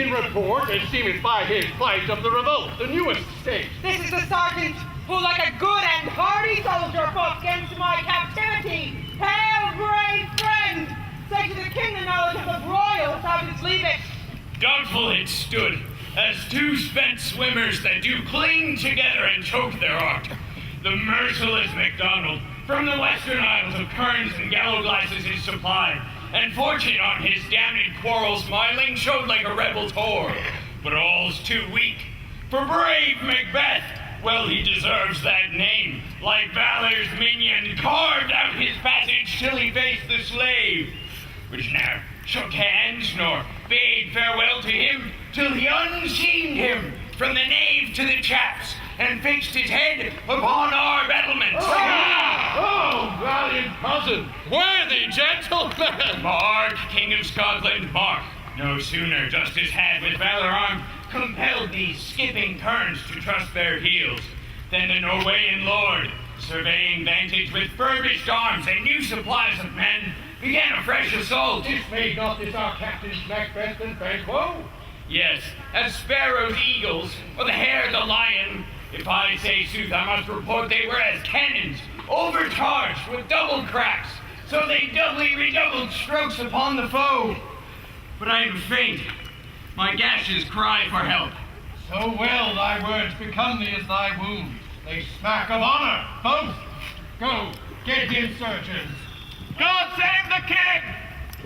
in report, as seemeth by his flight of the revolt, the newest state. This is the sergeant who, like a good and hardy soldier, fought against my captivity. Hail, brave friend! Say to the king the knowledge of the broil, if thou didst leave it. Doubtful it stood, as two spent swimmers that do cling together and choke their art. The merciless MacDonald, from the western isles of Kerns and Gallowglasses his supply, and fortune on his damned quarrel smiling showed like a rebel's whore. But all's too weak for brave Macbeth. Well, he deserves that name, like valor's minion carved out his passage till he faced the slave, which ne'er shook hands nor bade farewell to him till he unseamed him from the nave to the chaps and fixed his head upon our battlements. Oh, valiant cousin, worthy gentleman! Mark, King of Scotland, mark. No sooner justice had with valor armed compelled these skipping kerns to trust their heels than the Norwegian lord, surveying vantage with furbished arms and new supplies of men, began a fresh assault. Dismayed not this our captains Macbeth and Banquo? Yes, as sparrows eagles, or the hare the lion. If I say sooth, I must report they were as cannons, overcharged with double cracks, so they doubly redoubled strokes upon the foe. But I am faint. My gashes cry for help. So well thy words become thee as thy wounds. They smack of honor, both. Go, get the insurgents. God save the king!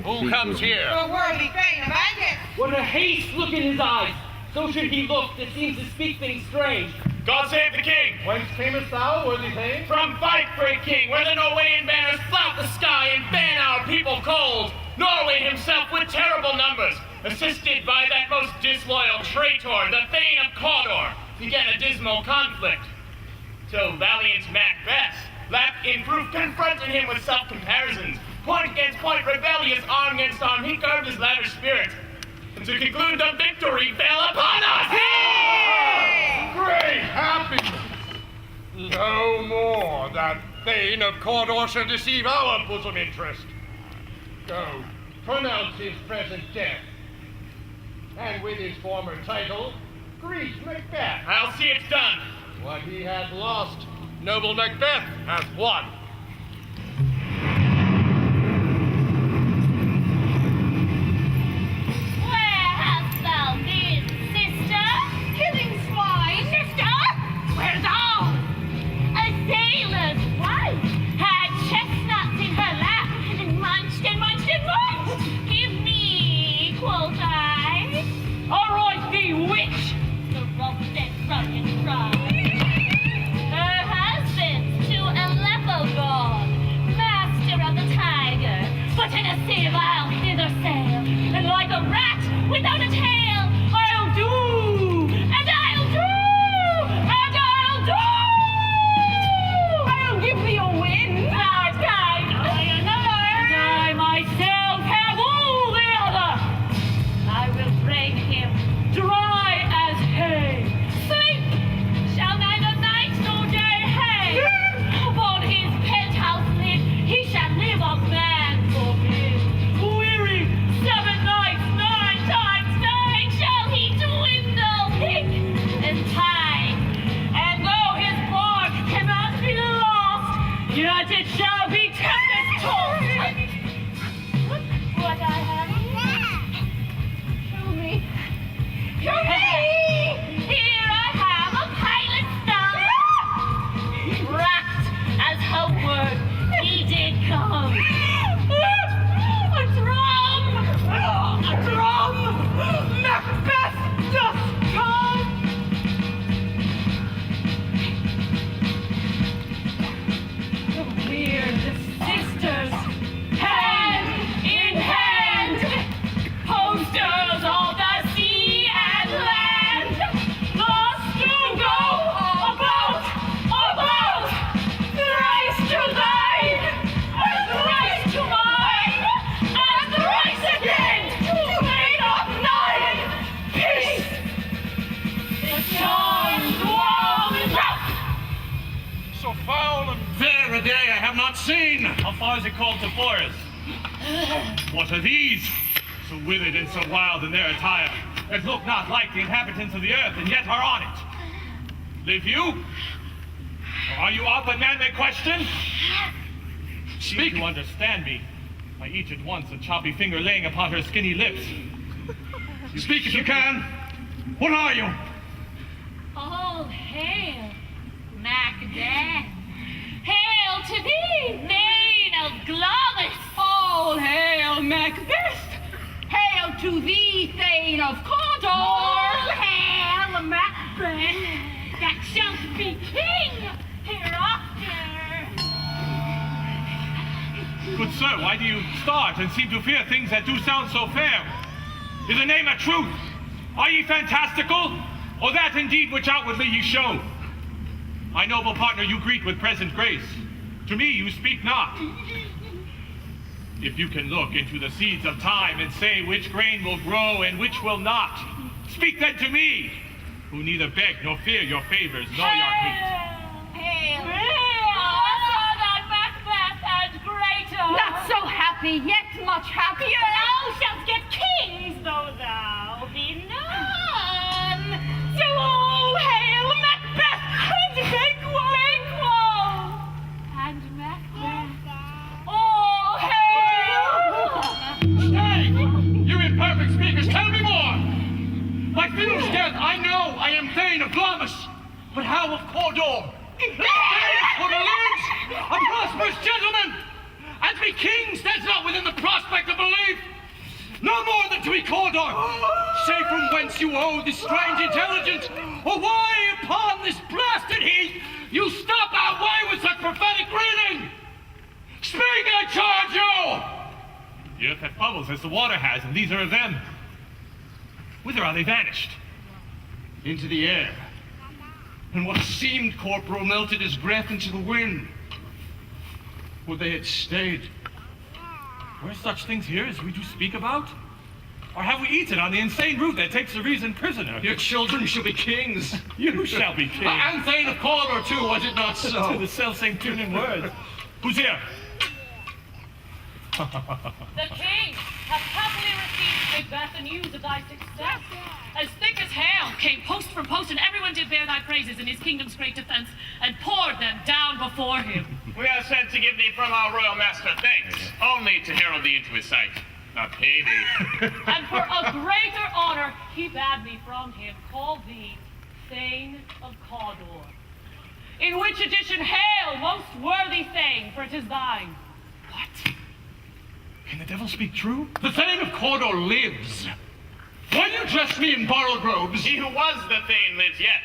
Who comes here? The worthy thane of Angus. What a haste look in his eyes! So should he look that seems to speak things strange. God save the king! Whence camest thou, worthy thane? From fight, great king, where the Norwegian banners flout the sky and fan our people cold. Norway himself with terrible numbers, assisted by that most disloyal traitor, the Thane of Cawdor, began a dismal conflict. Till valiant Macbeth, lapped in proof, confronted him with self-comparisons. Point against point, rebellious, arm against arm, he curbed his latter spirit. And to conclude, the victory fell upon us! Hey! Great happiness! No more that Thane of Cawdor shall deceive our bosom interest. Go, pronounce his present death, and with his former title, greet Macbeth. I'll see it's done. What he hath lost, noble Macbeth hath won. Where hast thou been, sister? Killing swine. Sister? Where's all? A sailor's wife had chestnuts in her lap and munched and munched and munched. Give me, quoth I. All right, thee witch! The rope that rugged cry. Her husband's to a leper god, master of the tiger, but in a servile thither sail, and like a rat without a tail, I'll do, and I'll do, and I'll do. I'll give thee a wind. I myself have all the other. I will bring him dry as hay. Sleep shall neither night nor day hay. Upon his penthouse lid he shall live a man for him. Weary 7 nights, 9 times 9 shall he dwindle thick and tight. And though his bark cannot be lost, yet it shall be tempest tossed. What I have? Show me. Show me! Here I have a pilot's thumb. Wrapped as homeward he did come. A drum! A drum! Macbeth doth come! Here the sisters, hand in hand, posters of the sea and land, lost to go about, thrice to thine, and thrice to mine, and thrice again to make up 9. Peace! The charms wound up! So foul and fair a day I have not seen. How far is it called to Forest? What are these? So withered and so wild in their attire. that look not like the inhabitants of the earth, and yet are on it. Live you? Or are you up a man may question? Speak. You understand me. By each at once a choppy finger laying upon her skinny lips. Speak if you can. What are you? All hail, Macbeth. Hail to thee, Thane of Glamis. All hail, Macbeth! Hail to thee, Thane of Cawdor! All hail, Macbeth, that shalt be king hereafter. Good sir, why do you start and seem to fear things that do sound so fair? In the name of truth, are ye fantastical, or that indeed which outwardly ye show? My noble partner you greet with present grace. To me you speak not. If you can look into the seeds of time and say which grain will grow and which will not, speak then to me, who neither beg nor fear your favors nor your hate. Hail! Also that Macbeth and greater. Not so happy, yet much happier. Thou shalt get kings, though thou be none. So all hail Macbeth and Banquo and Macbeth. All hail! Stay! You imperfect speakers, tell me more! By Fiddle's death, I know I am Thane of Glamis, but how of Cawdor? Thane of Cawdor lives, a prosperous gentleman, and to be king stands not within the prospect of belief. No more than to be Cawdor. Say from whence you owe this strange intelligence, or why upon this blasted heath you stop our way with such prophetic greeting. Speak, I charge you! The earth hath bubbles as the water has, and these are of them. Whither are they vanished? Into the air. And what seemed corporal melted his breath into the wind. Would they had stayed. Were such things here as we do speak about? Or have we eaten on the insane root that takes the reason prisoner? Your children shall be kings. You shall be king. And Thane of Cawdor too, was it not so? To the self-same tune and words. Who's here? The king hath happily received Macbeth the news of thy success. As thick as hail came post from post, and everyone did bear thy praises in his kingdom's great defense, and poured them down before him. We are sent to give thee from our royal master thanks, only to herald thee into his sight, not pay thee. And for a greater honor, he bade me from him call thee Thane of Cawdor. In which addition, hail, most worthy Thane, for it is thine. What? Can the devil speak true? The Thane of Cawdor lives. Why do you dress me in borrowed robes? He who was the Thane lives yet,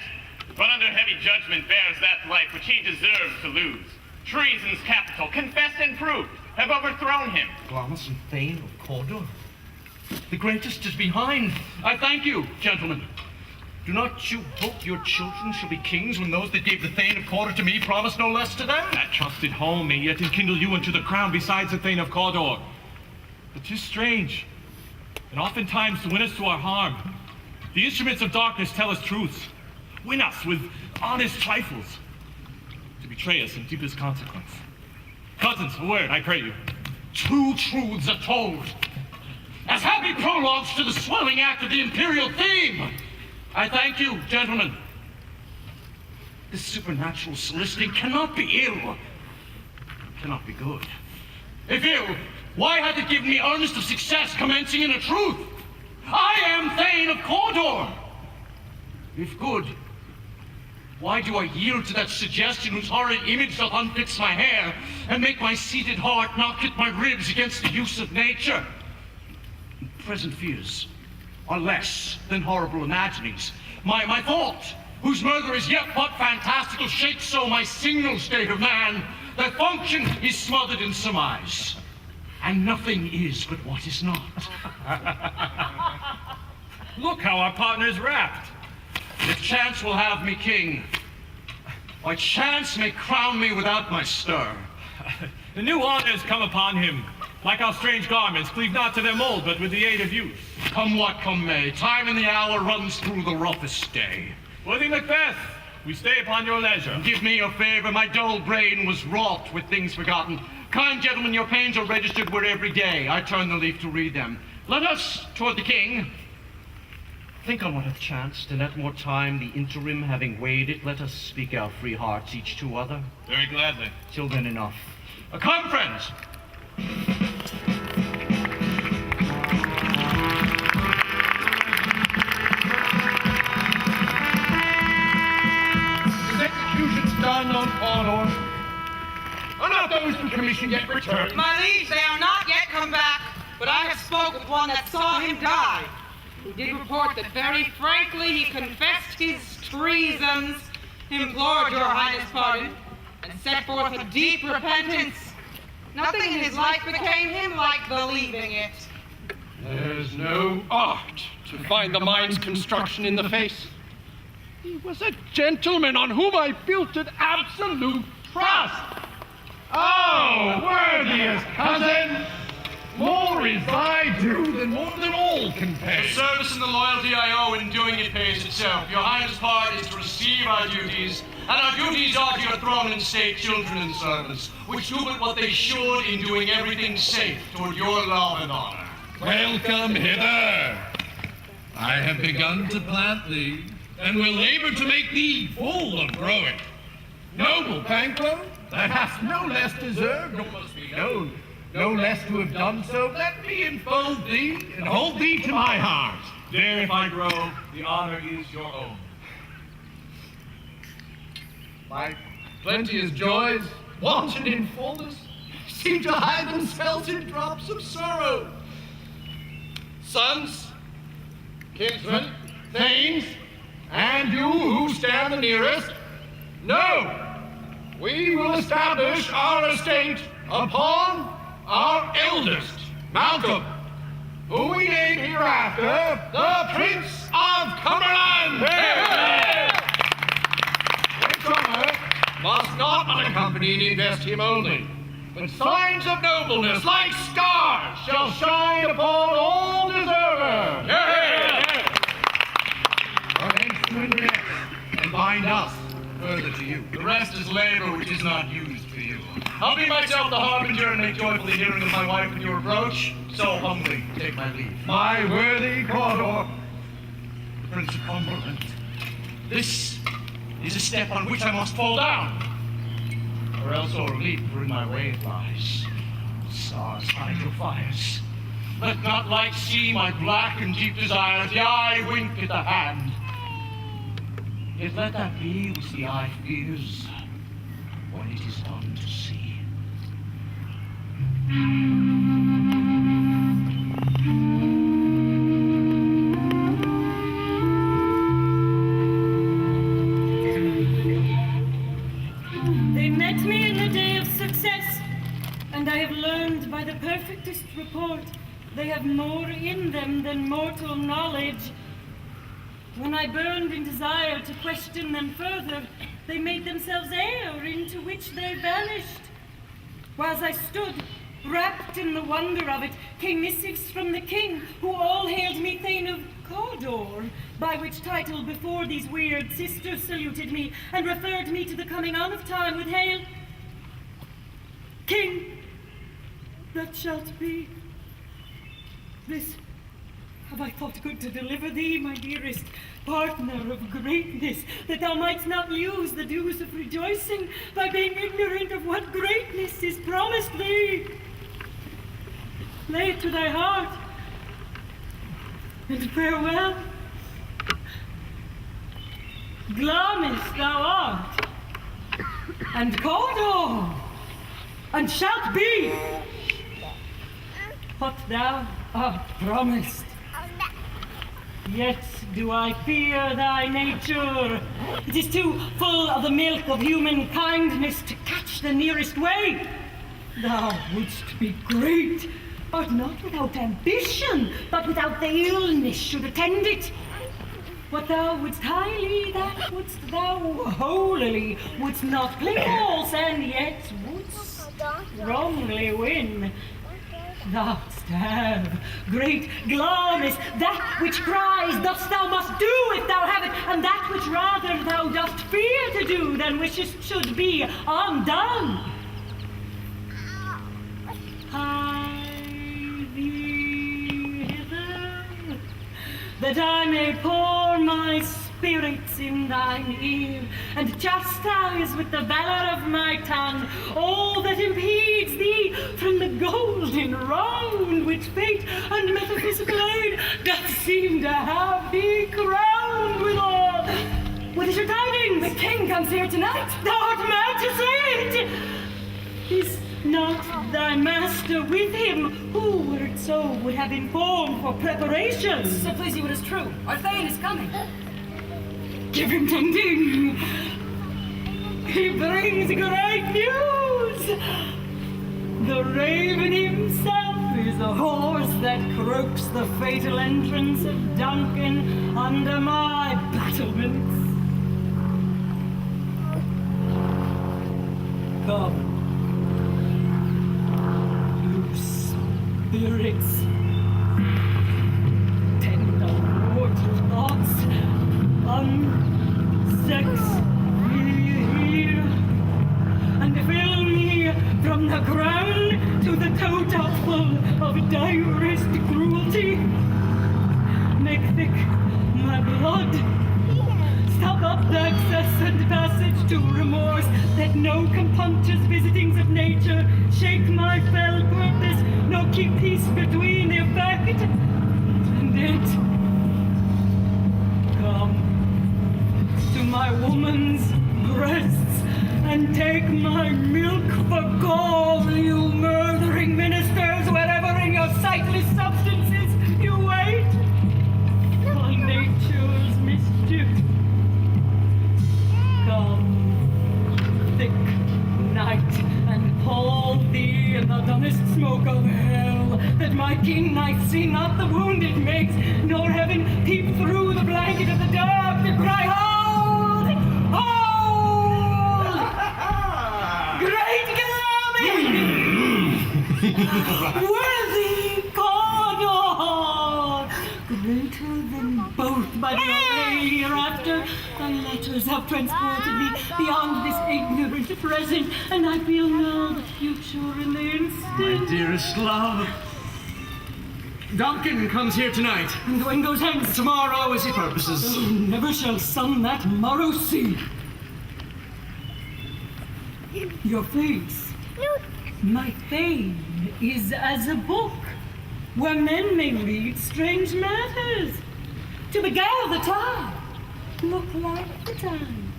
but under heavy judgment bears that life which he deserves to lose. Treason's capital, confessed and proved, have overthrown him. Glamis and Thane of Cawdor. The greatest is behind. I thank you, gentlemen. Do not you hope your children shall be kings when those that gave the Thane of Cawdor to me promised no less to them? That trusted home may yet enkindle you unto the crown besides the Thane of Cawdor. But 'tis strange, and oftentimes to win us to our harm, the instruments of darkness tell us truths, win us with honest trifles, to betray us in deepest consequence. Cousins, a word, I pray you. Two truths are told, as happy prologues to the swelling act of the imperial theme. I thank you, gentlemen. This supernatural soliciting cannot be ill, cannot be good. If ill, why hath it given me earnest of success commencing in a truth? I am Thane of Cawdor. If good, why do I yield to that suggestion whose horrid image doth unfix my hair and make my seated heart knock at my ribs against the use of nature? Present fears are less than horrible imaginings. My thought, whose murder is yet but fantastical, shakes so my signal state of man that function is smothered in surmise, and nothing is but what is not. Look how our partner's wrapped. If chance will have me king, why chance may crown me without my stir. The new honors come upon him. Like our strange garments, cleave not to their mold, but with the aid of use. Come what come may, time and the hour runs through the roughest day. Worthy Macbeth, we stay upon your leisure. Give me your favor, my dull brain was wrought with things forgotten. Kind gentlemen, your pains are registered where every day I turn the leaf to read them. Let us toward the king. Think on what hath chanced, and at more time, the interim having weighed it, let us speak our free hearts each to other. Very gladly. Till then enough. Come, friends! Is executions done on Cawdor? Are not those who commissioned yet returned? My liege, they are not yet come back, but I have spoke with one that saw him die. He did report that very frankly he confessed his treasons, implored your highness pardon, and set forth a deep repentance. Nothing in his life became him like believing it. There's no art to find the mind's construction in the face. He was a gentleman on whom I built an absolute trust. Oh, worthiest cousin! More is thy due than more than all can pay. The service and the loyalty I owe in doing it pays itself. Your highness' part is to receive our duties, and our duties are to your throne and state, children and servants, which do but what they should in doing everything safe toward your love and honor. Welcome hither. I have begun to plant thee, and will labor to make thee full of growing. Noble Banquo, thou hast no less deserved, nor must be known, no less to have done so. Let me enfold thee and hold thee to my heart. There, if I grow, the honor is your own. My plenteous joys, wanted in fullness, seem to hide themselves in drops of sorrow. Sons, kinsmen, thanes, and you who stand the nearest, know, we will establish our estate upon our eldest, Malcolm, who we name hereafter the Prince of Cumberland. The drummer must not unaccompanied invest him only, but signs of nobleness like stars shall shine upon all deservers. Hence to invest and bind us further to you. The rest is labor which is not used for you. I'll be myself the harbinger and make joyful the hearing of my wife when you approach. So humbly take my leave. My worthy Cawdor, Prince of Cumberland, this is a step on which I must fall down, or else o'er leap where in my way it lies. Stars, hide your fires. Let not light see my black and deep desire. The eye wink at the hand. Yet let that be which the eye fears when it is done to see. They met me in the day of success, and I have learned by the perfectest report they have more in them than mortal knowledge. When I burned in desire to question them further, they made themselves air into which they vanished. Whilst I stood, wrapped in the wonder of it, came missives from the king, who all hailed me Thane of Cawdor, by which title before these weird sisters saluted me, and referred me to the coming on of time with hail. King, that shalt be. This have I thought good to deliver thee, my dearest partner of greatness, that thou mightst not lose the dues of rejoicing by being ignorant of what greatness is promised thee. Lay it to thy heart, and farewell. Glamis thou art, and Cawdor, and shalt be what thou art promised. Yet do I fear thy nature. It is too full of the milk of human kindness to catch the nearest way. Thou wouldst be great, but not without ambition, but without the illness should attend it. What thou wouldst highly, that wouldst thou holily, wouldst not play false, and yet wouldst wrongly win. Thou'st have great Glamis, that which cries, thus thou must do if thou have it, and that which rather thou dost fear to do than wishest should be undone. Hie thee hither, that I may pour my spirits in thine ear, and chastise with the valor of my tongue all that impedes thee from the golden round which fate and metaphysical aid doth seem to have thee crowned withal. What is your tidings? The king comes here tonight. Thou art mad to say it! Is not thy master with him, who, were it so, would have informed for preparations? So please you, it is true. Our Thane is coming. Give him tending. He brings great news. The raven himself is a horse that croaks the fatal entrance of Duncan under my battlements. Come, loose spirits, tender mortal thoughts, unsex me here, and fill me from the crown to the toe top full of direst cruelty. Make thick my blood, stop up the access and passage to remorse, that no compunctious visitings of nature shake my fell purpose, nor keep peace between the effect and it. Come to my woman's breasts and take my milk for gall, you murdering ministers, wherever in your sightless substances you wait for nature's mischief. Come, thick night, and pall thee in the dunnest smoke of hell, that my keen night see not the wound it makes, nor heaven peep through the blanket of the dark to cry, hold! Hold! Great calamity! Worthy God! Greater than both by the array hereafter. Thy letters have transported me beyond this ignorant present, and I feel now the future in the instant. My dearest love, Duncan comes here tonight. And when goes hence? Tomorrow, as he purposes. Oh, never shall sun that morrow see. Your face, my fame, is as a book, where men may read strange matters. To beguile the time, look like the time.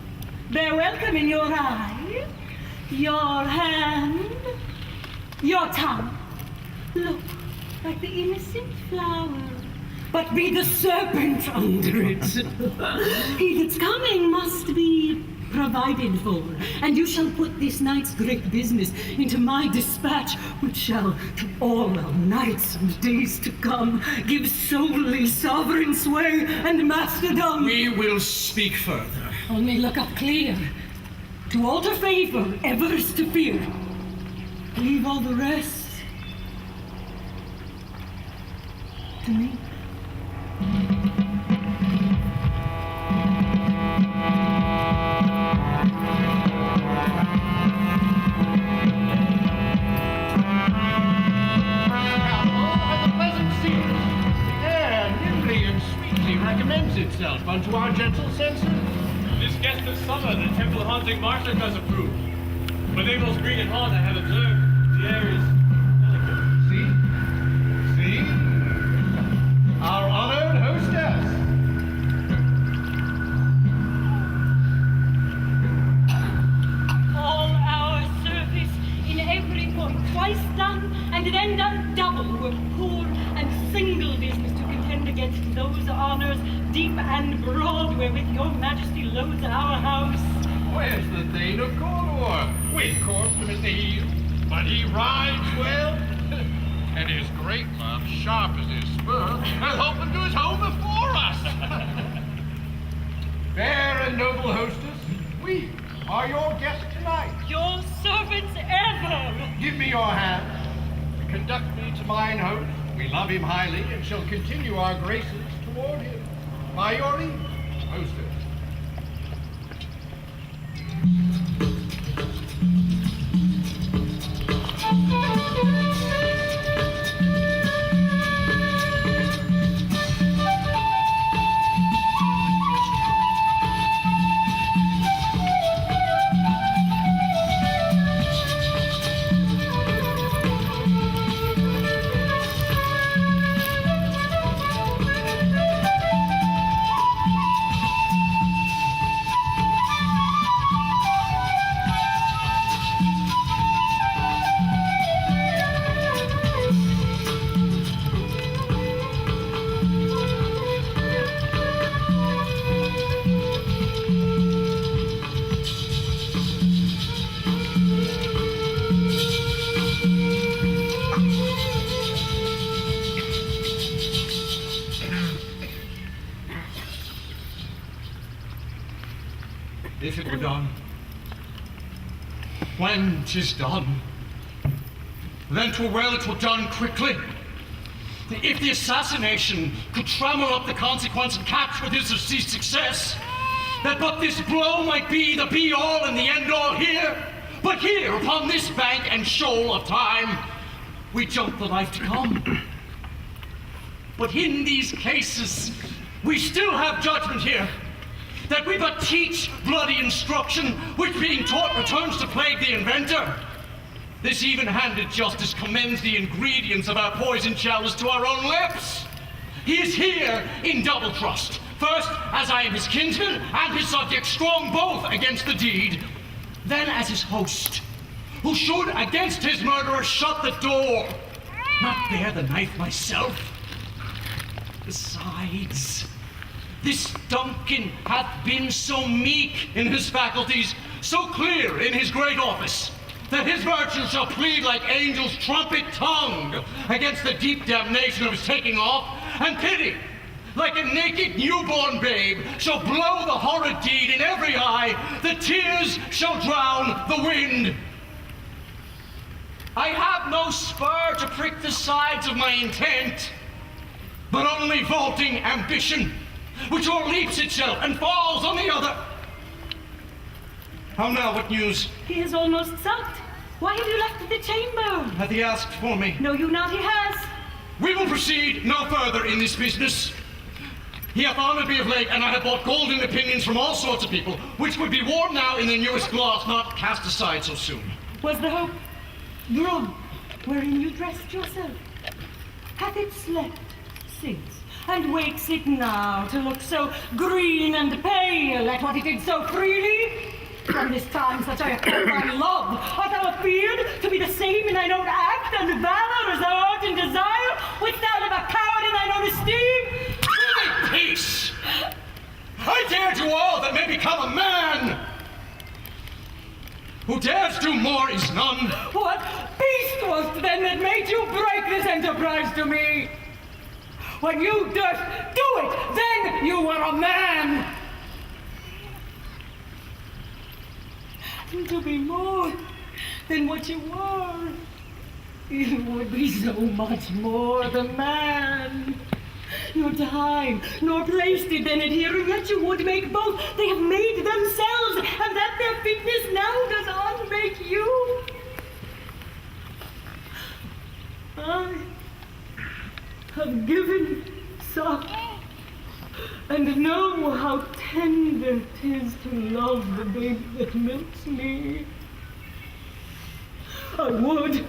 Bear welcome in your eye, your hand, your tongue. Look like the innocent flower, but be the serpent under it. He that's coming must be provided for, and you shall put this night's great business into my dispatch, which shall to all our nights and days to come give solely sovereign sway and masterdom. We will speak further. Only look up clear. To alter favor, ever is to fear. Leave all the rest to me. Recommends itself unto our gentle senses. This guest of summer the temple-haunting Martha does approve. But they most green and haunt I have observed, the air is delicate. See? Our honored hostess. All our service in every point, twice done, and then done double, were poor and single business to contend against those honors, deep and broad, wherewith your majesty loads our house. Where's the Thane of Cawdor? We coursed him at the heel, but he rides well, and his great love sharp as his spur, and hoping to his home before us. Fair and noble hostess, we are your guests tonight. Your servants ever. Give me your hand. Conduct me to mine host. We love him highly and shall continue our graces toward him. By your ease, hostess. done. When 'tis done, then 'twere well it were done quickly. If the assassination could trammel up the consequence and capture this of success, that but this blow might be the be-all and the end-all here, but here, upon this bank and shoal of time, we jump the life to come. But in these cases, we still have judgment here, that we but teach bloody instruction, which being taught returns to plague the inventor. This even-handed justice commends the ingredients of our poison chalice to our own lips. He is here in double trust. First, as I am his kinsman and his subject, strong both against the deed. Then as his host, who should against his murderer shut the door, not bear the knife myself. Besides, this Duncan hath been so meek in his faculties, so clear in his great office, that his virtue shall plead like angels' trumpet tongue against the deep damnation of his taking off, and pity, like a naked newborn babe, shall blow the horrid deed in every eye, the tears shall drown the wind. I have no spur to prick the sides of my intent, but only vaulting ambition, which o'erleaps itself and falls on the other. How now, what news? He has almost supped. Why have you left the chamber? Hath he asked for me? No, you not, he has. We will proceed no further in this business. He hath honored me of late, and I have bought golden opinions from all sorts of people, which would be worn now in the newest gloss, not cast aside so soon. Was the hope drug wherein you dressed yourself? Hath it slept since, and wakes it now to look so green and pale at what it did so freely? From this time such I have felt thy love, art thou appeared to be the same in thine own act and valor as thou art in desire? Wouldst thou live a coward in thine own esteem? Peace! I dare do all that may become a man! Who dares do more is none. What beast was then that made you break this enterprise to me? When you durst do it, then you were a man! And to be more than what you were, you would be so much more the man. Your time nor place did then adhere, and yet you would make both. They have made themselves, and that their fitness now does unmake you. I have given suck, and know how tender 'tis to love the babe that milks me. I would,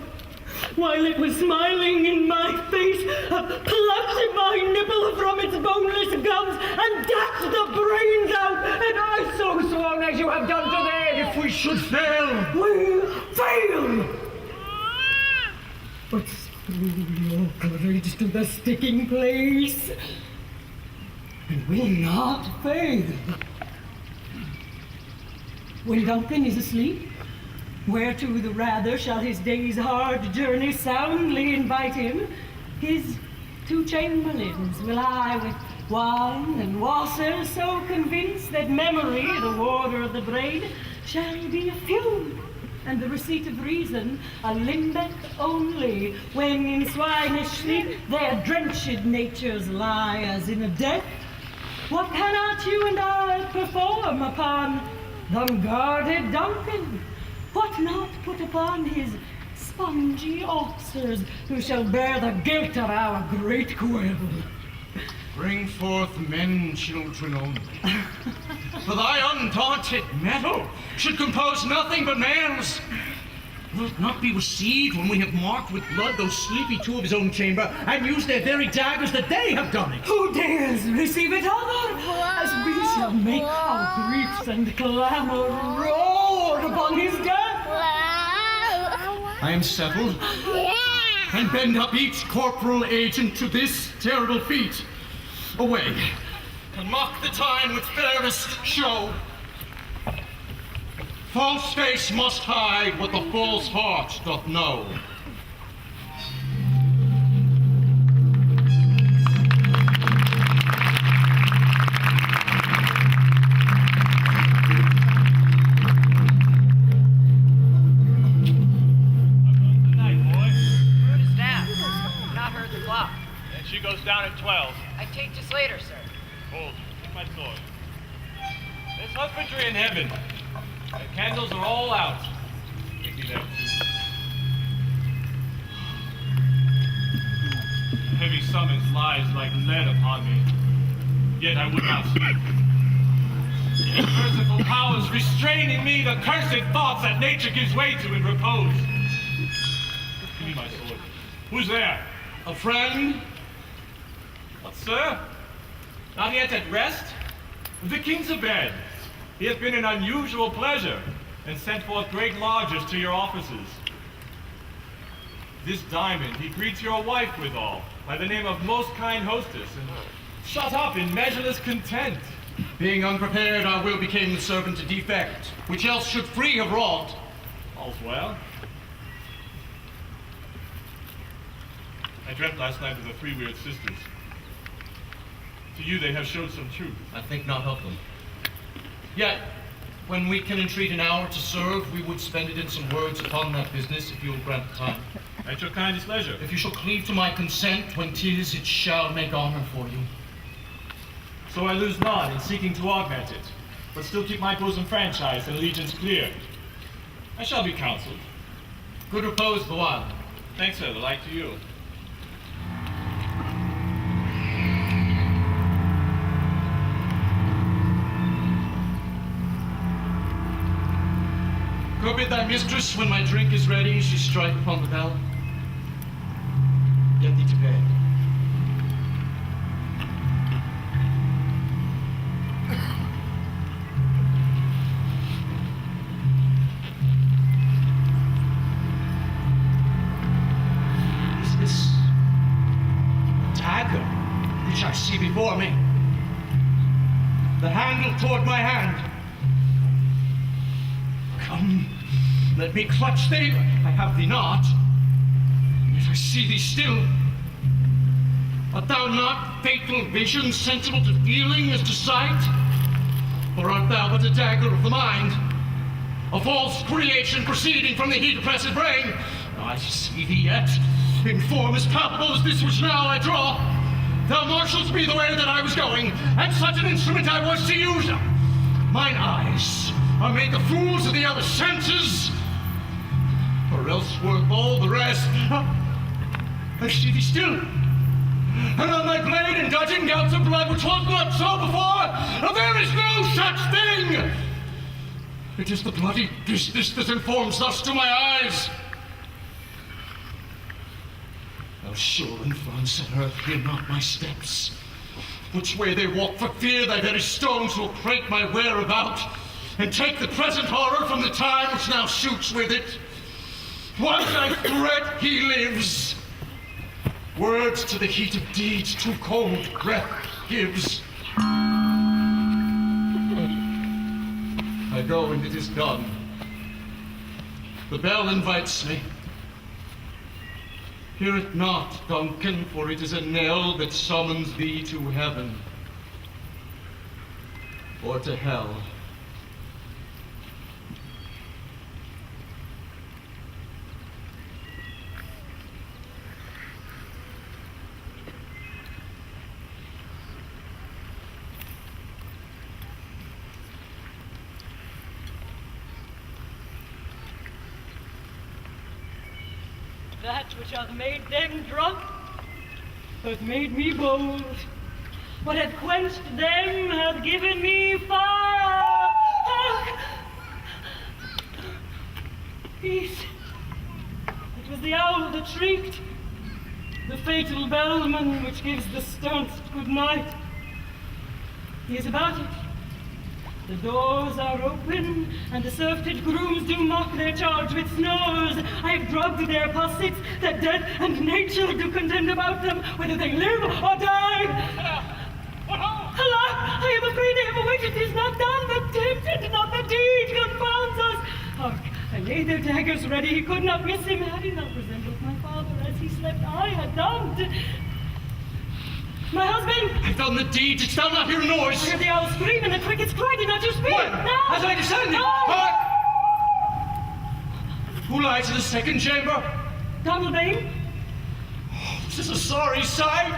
while it was smiling in my face, have plucked my nipple from its boneless gums and dashed the brains out, and I so sworn as you have done today. If we should fail, We'll fail! But screw your courage to the sticking place, and will not fail. When Duncan is asleep, whereto the rather shall his day's hard journey soundly invite him, his two chamberlains will I with wine and wassail so convince that memory, the warder of the brain, shall be a fume, and the receipt of reason a limbeth only, when in swinish sleep their drenched natures lie as in a death. What cannot you and I perform upon the unguarded Duncan? What not put upon his spongy officers, who shall bear the guilt of our great quarrel? bring forth men children only. For thy undaunted mettle should compose nothing but males. Will it not be received when we have marked with blood those sleepy two of his own chamber, and used their very daggers that they have done it? Who dares receive it other, as we shall make our griefs and clamor roar upon his death? I am settled, and bend up each corporal agent to this terrible feat. Away, and mock the time with fairest show. False face must hide what the false heart doth know. goes down at 12. I take this later, sir. Hold. Take my sword. There's husbandry in heaven. The candles are all out. Take me there, too. The heavy summons lies like lead upon me. Yet I would not speak. The merciful powers restraining me, the cursed thoughts that nature gives way to in repose. Give me my sword. Who's there? A friend? What, sir? Not yet at rest? The king's abed. He hath been an unusual pleasure, and sent forth great largesse to your offices. This diamond he greets your wife withal, by the name of most kind hostess, and shut up in measureless content. Being unprepared, our will became the servant to defect, which else should free have wrought. All's well. I dreamt last night of the three weird sisters. To you they have showed some truth. I think not of them. Yet, when we can entreat an hour to serve, we would spend it in some words upon that business, if you will grant the time. At your kindest leisure. If you shall cleave to my consent, when 'tis, it shall make honor for you. So I lose not in seeking to augment it, but still keep my bosom franchise and allegiance clear. I shall be counseled. Good repose the while. Thanks, sir, the like to you. Go bid thy mistress, when my drink is ready, she strike upon the bell. Get thee to bed. Is this a dagger which I see before me? The handle toward my hand. Come, let me clutch thee. I have thee not, yet I see thee still. Art thou not fatal vision, sensible to feeling as to sight? Or art thou but a dagger of the mind, a false creation proceeding from the heat oppressive brain? I see thee yet, in form as palpable as this which now I draw. Thou marshals me the way that I was going, and such an instrument I was to use. Mine eyes are made the fools of the other senses, or else worth all the rest. I see thee still, and on my blade and dodging gouts of blood, which was not so before, there is no such thing. It is the bloody business that informs thus to my eyes. Thou sure in France and earth hear not my steps. Which way they walk for fear thy very stones will break my whereabout, and take the present horror from the time which now shoots with it. Once I threat he lives. Words to the heat of deeds too cold breath gives. I go and it is done. The bell invites me. Hear it not, Duncan, for it is a knell that summons thee to heaven or to hell. That which hath made them drunk hath made me bold. What hath quenched them hath given me fire. Peace. It was the owl that shrieked, the fatal bellman which gives the sternest good night. He is about it. The doors are open, and the surfeited grooms do mock their charge with snores. I have drugged their pussets, that death and nature do contend about them, whether they live or die. Alas, I am afraid they have awaited. 'Tis not done, but tempted, not the deed confounds us. Hark, I laid their daggers ready. He could not miss him. Had he not resembled my father as he slept, I had done. My husband! I've done the deed. Didst thou not hear a noise? I heard the owl scream and the crickets cry. Did not you speak? When? No! As I descended? No! Hark! Who lies in the second chamber? Donald Bain? Oh, 'Tis a sorry sight.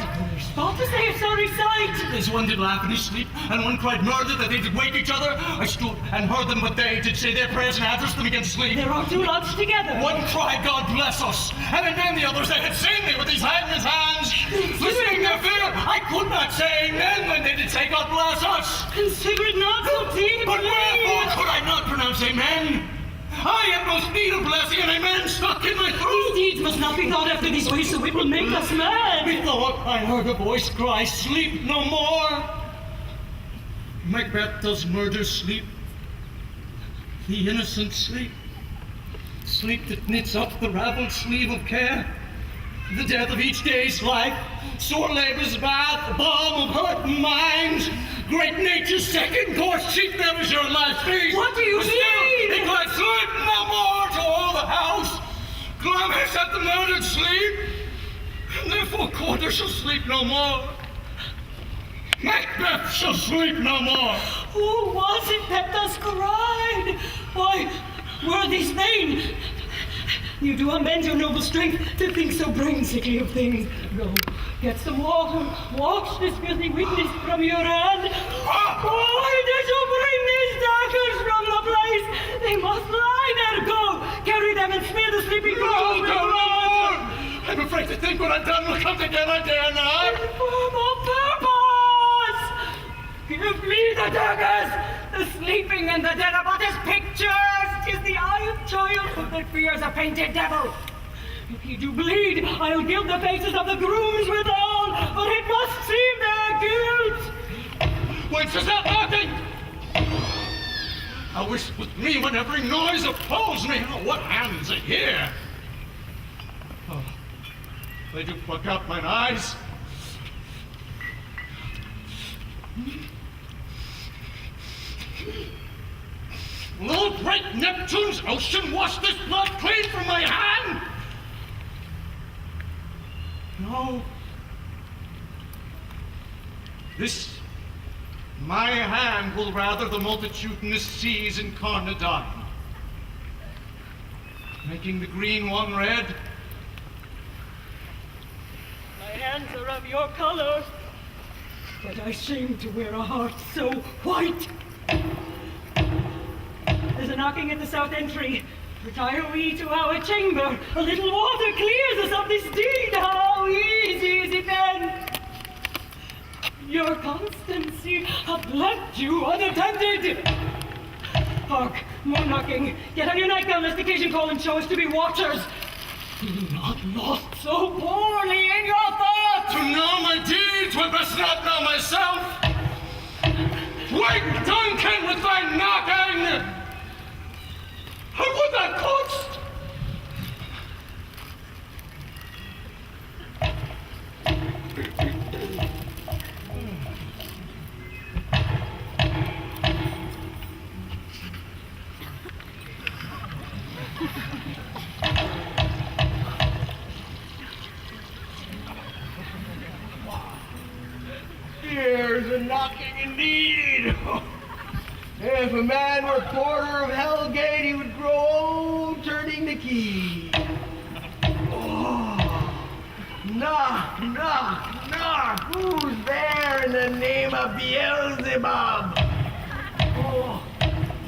Thought to say a sorry sight. There's one did laugh in his sleep, and one cried murder that they did wake each other. I stood and heard them, but they did say their prayers and address them against sleep. There are two lots together. One cried, God bless us, and then the others they had seen me with his head in his hands, listening their fear. I could not say amen when they did say God bless us. Consider it not so deep. But wherefore could I not pronounce amen? I am most need a blessing, and amen stuck in my throat. These deeds must not be thought after these ways, so it will make us mad. Methought I heard a voice cry, sleep no more. Macbeth does murder sleep. The innocent sleep. Sleep that knits up the ravelled sleeve of care. The death of each day's life, sore labor's bath, the balm of hurt and mind. Great nature's second course, chief never's your last feast. What do you mean? He cried, sleep no more to all the house. Clamors at the murdered sleep, and therefore quarter shall sleep no more. Macbeth shall sleep no more. Who was it that thus cried? Why, worthy Spain, you do amend your noble strength to think so brain-sickly of things. Go, get some water, wash this filthy weakness from your hand. Why did you bring these daggers from the place? They must lie there. Go, carry them and smear the sleeping girls with blood. I'm afraid to think what I've done will come again, I dare not. For a purpose! Give me the daggers! The sleeping and the dead are but as pictures! 'Tis the eye of childhood that fears a painted devil. If he do bleed, I'll gild the faces of the grooms withal, but it must seem their guilt. Whence is that knocking? I wish with me when every noise opposed me. Oh, what hands it here? Oh, they do pluck out mine eyes. Lord great Neptune's ocean, wash this blood clean from my hand! No. This, my hand, will rather the multitudinous seas incarnadine, making the green one red. My hands are of your color, but I shame to wear a heart so white. There's a knocking at the south entry. Retire we to our chamber. A little water clears us of this deed. How easy is it then? Your constancy hath left you unattended. Hark, more knocking. Get on your nightgown lest occasion call and show us to be watchers. Be not lost so poorly in your thoughts. To know my deeds, one must not know myself. Wake, Duncan, with thy knocking! How would that cost? Here's a knocking indeed. If a man were porter of Hellgate, he would grow old turning the key. Oh. Knock, knock, knock. Who's there in the name of Beelzebub? Oh.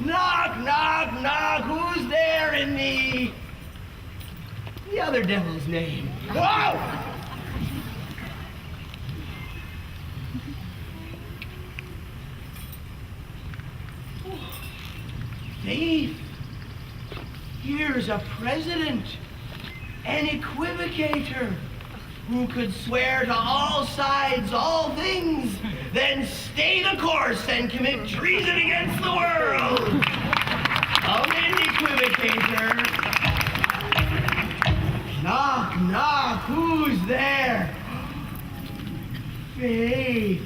Knock, knock, knock. Who's there in the other devil's name? Whoa! Faith, here's a president, an equivocator, who could swear to all sides, all things, then stay the course and commit treason against the world. Come in, equivocator. Knock, knock, who's there? Faith,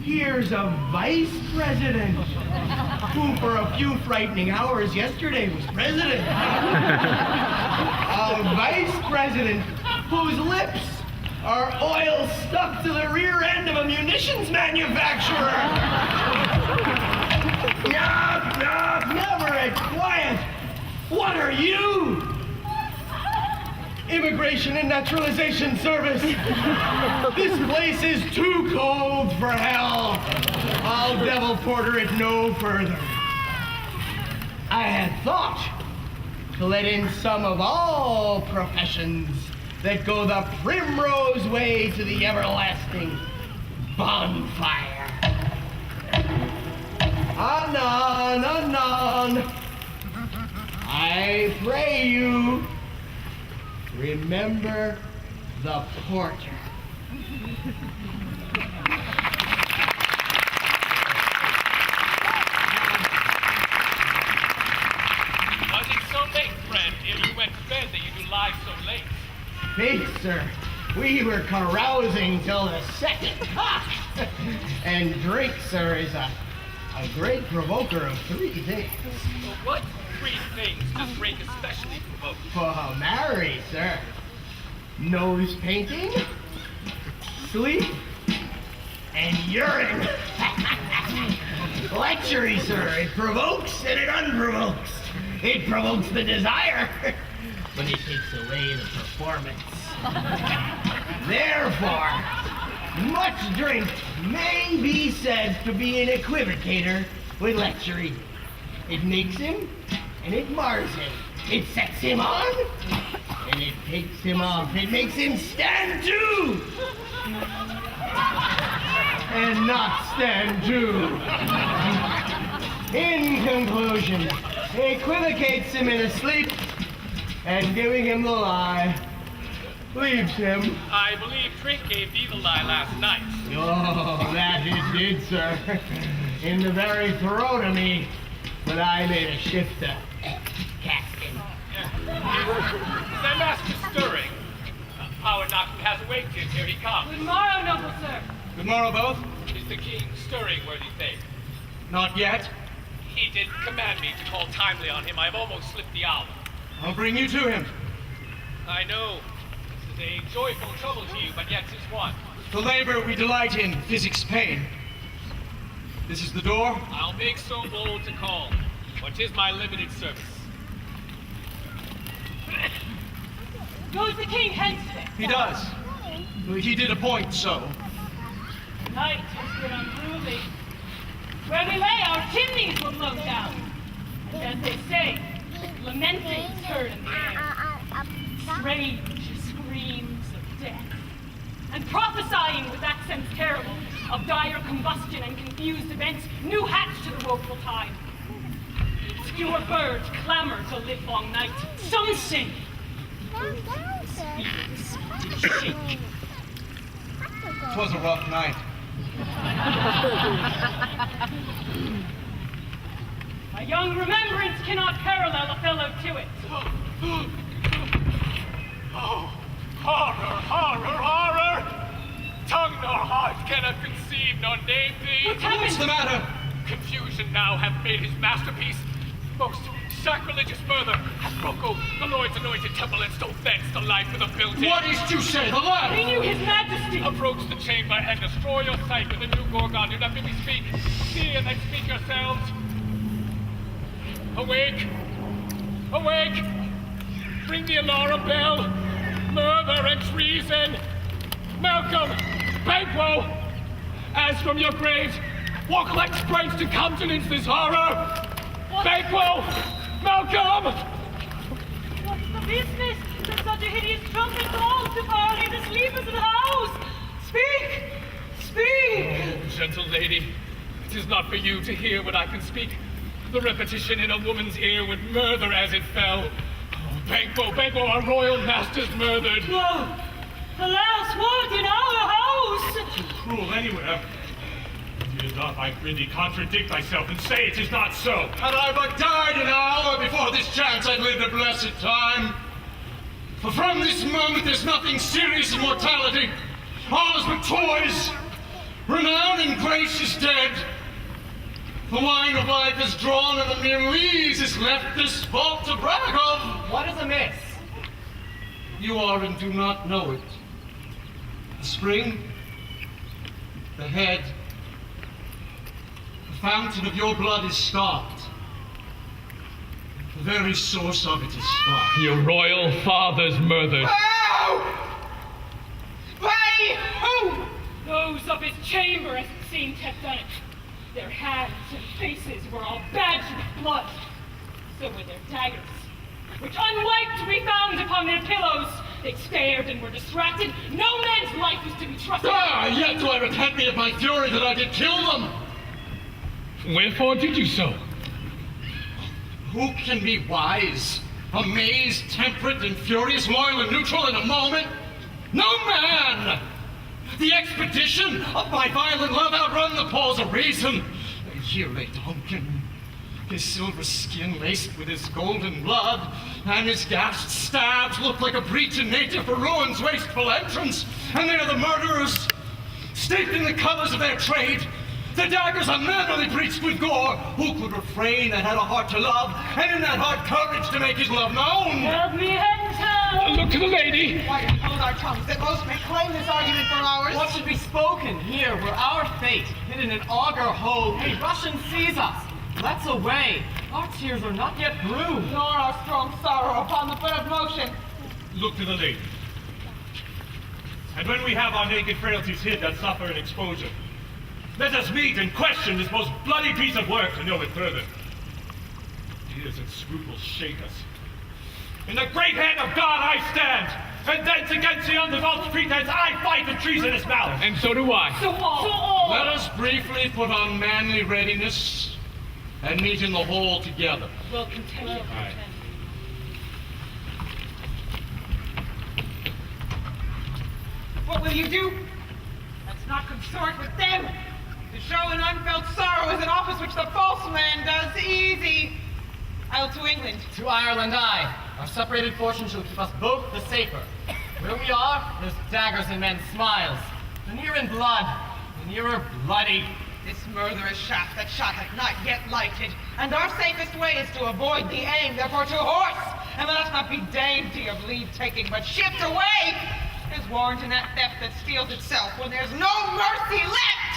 here's a vice president, who for a few frightening hours yesterday was president. A vice president whose lips are oil stuck to the rear end of a munitions manufacturer. Knock, knock, never at quiet. What are you? Immigration and Naturalization Service. This place is too cold for hell. I'll devil porter it no further. I had thought to let in some of all professions that go the primrose way to the everlasting bonfire. Anon, anon. I pray you, remember the porter. Was it so late, friend, ere you went to bed that you do lie so late? Faith, sir, we were carousing till the second cock. And drink, sir, is a great provoker of 3 things. Well, what 3 things does drink especially provoke? Oh, marry, sir. Nose painting, sleep, and urine. Lechery, sir. It provokes and it unprovokes. It provokes the desire, but it takes away the performance. Therefore, much drink may be said to be an equivocator with lechery. It makes him and it mars him. It sets him on and it takes him off. It makes him stand to and not stand to. In conclusion, equivocates him in a sleep and giving him the lie leaves him. I believe drink gave thee the lie last night. Oh, that it did, sir. In the very throat of me, but I made a shift to cast him. Is thy master stirring? Power not has awaked him. Here he comes. Good morrow, noble sir. Good morrow, both. Is the king stirring, worthy thane? Not yet. He did command me to call timely on him. I have almost slipped the hour. I'll bring you to him. I know this is a joyful trouble to you, but yet 'tis one. The labor we delight in physics pain. This is the door. I'll make so bold to call, for 'tis my limited service. Goes the king hence then? He does. He did appoint so. Night has been unruly. Where we lay, our chimneys were blown down. And as they say, lamenting is heard in the air. Strange screams of death. And prophesying with accents terrible of dire combustion and confused events, new hatch to the woeful time. Obscure birds clamor to live long night. Some sing. Spirits shake. 'Twas a rough night. A young remembrance cannot parallel a fellow to it. Oh, horror, horror, horror! Tongue nor heart cannot conceive nor name thee. What's the matter? Confusion now hath made his masterpiece. Most sacrilegious murder hath broke the Lord's anointed temple and stole thence the life of the building. What is to say the lad? We knew his majesty. Approach the chamber and destroy your sight with a new Gorgon. Do not make me speak. See and then speak yourselves. Awake! Awake! Bring the alarm bell! Murder and treason! Malcolm! Banquo! As from your graves, walk like sprites to countenance this horror! Banquo! Malcolm! What's the business that such a hideous trumpet calls to parley the sleepers of the house? Speak! Speak! Oh, gentle lady, it is not for you to hear what I can speak. The repetition in a woman's ear would murder as it fell. Oh, Banquo, Banquo, our royal master's murdered. No! Alas, what in our house? Too cruel anywhere. Fear not, I prithee, contradict thyself and say it is not so. Had I but died an hour before this chance, I'd lived a blessed time. For from this moment there's nothing serious in mortality. All is but toys. Renown and grace is dead. The wine of life is drawn, and the mere lees is left this vault to brag of. What is amiss? You are and do not know it. The spring, the head, the fountain of your blood is stopped. The very source of it is far. Your royal father's murdered. Oh! By whom? Those of his chamber, as it seemed, had done it. Their hands and faces were all badged with blood. So were their daggers, which unwiped we found upon their pillows. They stared and were distracted. No man's life is to be trusted. Yet do I repent me of my fury that I did kill them. Wherefore did you so? Who can be wise, amazed, temperate, and furious, loyal and neutral in a moment? No man! The expedition of my violent love outrun the paws of reason. Here lay Duncan, his silver skin laced with his golden blood, and his gashed stabs looked like a breach in native for ruin's wasteful entrance. And there the murderers, steeped in the colors of their trade, the daggers unmannerly breached with gore. Who could refrain and had a heart to love, and in that heart courage to make his love known? Help me enter! Look to the lady. Why do we hold our tongues that most may claim this argument for ours? What should be spoken here were our fate, hidden in auger hole. A Russian sees us. Let's away. Our tears are not yet brewed. Nor our strong sorrow upon the foot of motion. Look to the lady. And when we have our naked frailties hid that suffer in exposure, let us meet and question this most bloody piece of work to know it further. Tears and scruples shake us. In the great hand of God I stand, and thence against the undivulged pretense I fight the treasonous malice. And so do I. So all. Let us briefly put on manly readiness and meet in the hall together. Well, continue. What will you do? Let's not consort with them. To show an unfelt sorrow is an office which the false man does easy. I'll to England. To Ireland I. Our separated fortune shall keep us both the safer. Where we are, there's daggers in men's smiles. The near in blood, the nearer bloody. This murderous shaft that shot hath not yet lighted, and our safest way is to avoid the aim, therefore to horse, and let us not be dainty of leave-taking, but shift away. There's warrant in that theft that steals itself when there's no mercy left.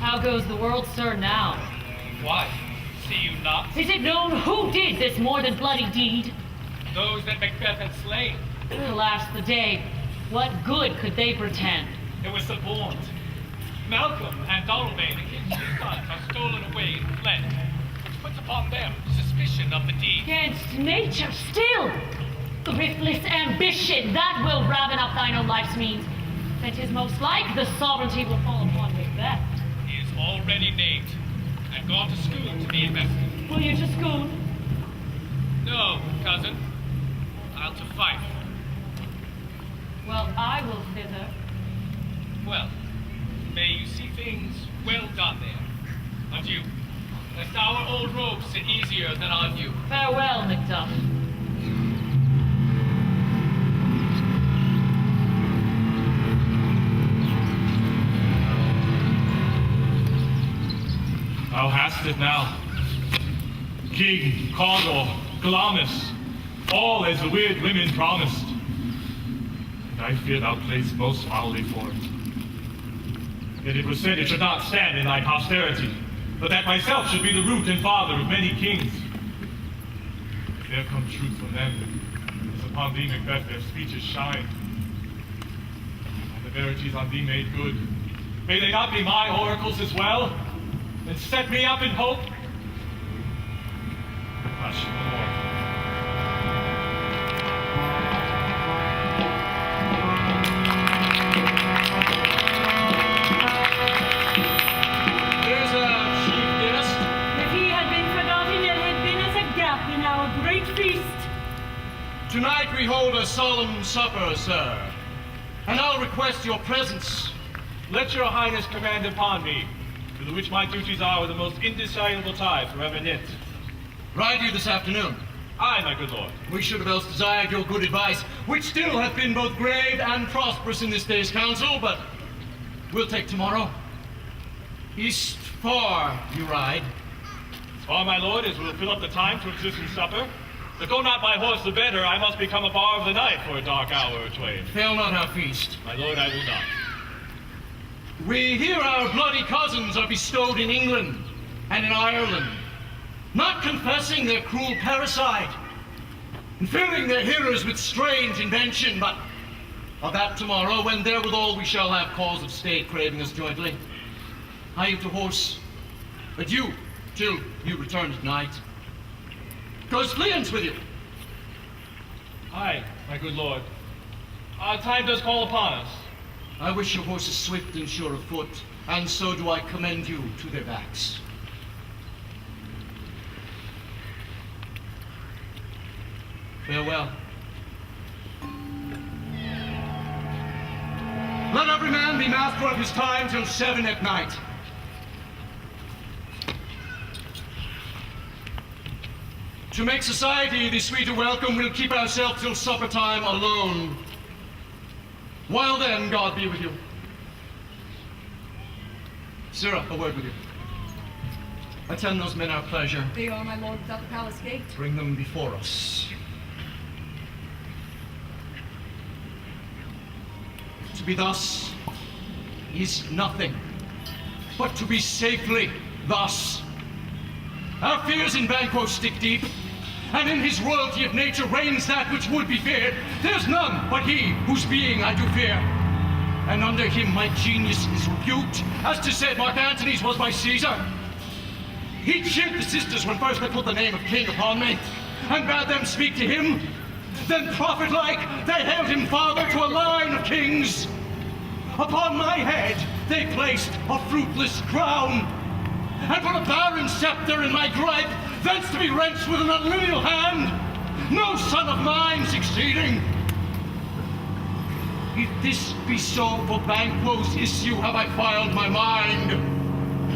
How goes the world, sir, now? Why? See you not? Is it known who did this more than bloody deed? Those that Macbeth had slain. Alas the day. What good could they pretend? It was suborned. Malcolm and Donalbain against his sons are stolen away and fled, which puts upon them suspicion of the deed. Against nature still! Thriftless ambition, that will raven up thine own life's means. And 'tis most like the sovereignty will fall upon Macbeth. He is already named, and gone to school to be invested. Will you to school? No, cousin. I'll to Fife. Well, I will thither. Well, may you see things well done there. Adieu. Lest our old robes sit easier than on you. Farewell, Macduff. Thou hast it now. King, Condor, Glamis, all as the weird women promised. And I fear thou play'st most foully for it. Yet it was said it should not stand in thy posterity, but that myself should be the root and father of many kings. If there come truth from them, as upon thee, Macbeth, their speeches shine, and the verities on thee made good, may they not be my oracles as well, and set me up in hope? Hush, no more. There's a chief guest. If he had been forgotten, it had been as a gap in our great feast. Tonight we hold a solemn supper, sir, and I'll request your presence. Let your highness command upon me, to the which my duties are with the most indissoluble ties forever knit. Ride you this afternoon. Aye, my good lord. We should have else desired your good advice, which still hath been both grave and prosperous in this day's council, but we'll take tomorrow. East far you ride. As far, my lord, as we'll fill up the time to existing supper, To go not by horse the better, I must become a bar of the night for a dark hour or twain. Fail not our feast. My lord, I will not. We hear our bloody cousins are bestowed in England and in Ireland, not confessing their cruel parricide, and filling their hearers with strange invention, but of that tomorrow, when therewithal we shall have cause of state craving us jointly. Hie you to horse, adieu, till you return at night. Goes fleance with you. Aye, my good lord. Our time does call upon us. I wish your horses swift and sure of foot, and so do I commend you to their backs. Farewell. Let every man be master of his time till 7 at night. To make society the sweeter welcome, we'll keep ourselves till supper time alone. While then, God be with you. Sirrah, a word with you. Attend those men our pleasure. They are, my lord, without the palace gate. Bring them before us. To be thus is nothing, but to be safely thus. Our fears in Banquo stick deep, and in his royalty of nature reigns that which would be feared. There's none but he whose being I do fear. And under him my genius is rebuked, as 'tis said Mark Antony's was by Caesar. He cheered the sisters when first they put the name of king upon me, and bade them speak to him. Then prophet-like, they held him father to a line of kings. Upon my head they placed a fruitless crown, and put a barren scepter in my gripe, thence to be wrenched with an unlineal hand, no son of mine succeeding. If this be so, for Banquo's issue have I filed my mind.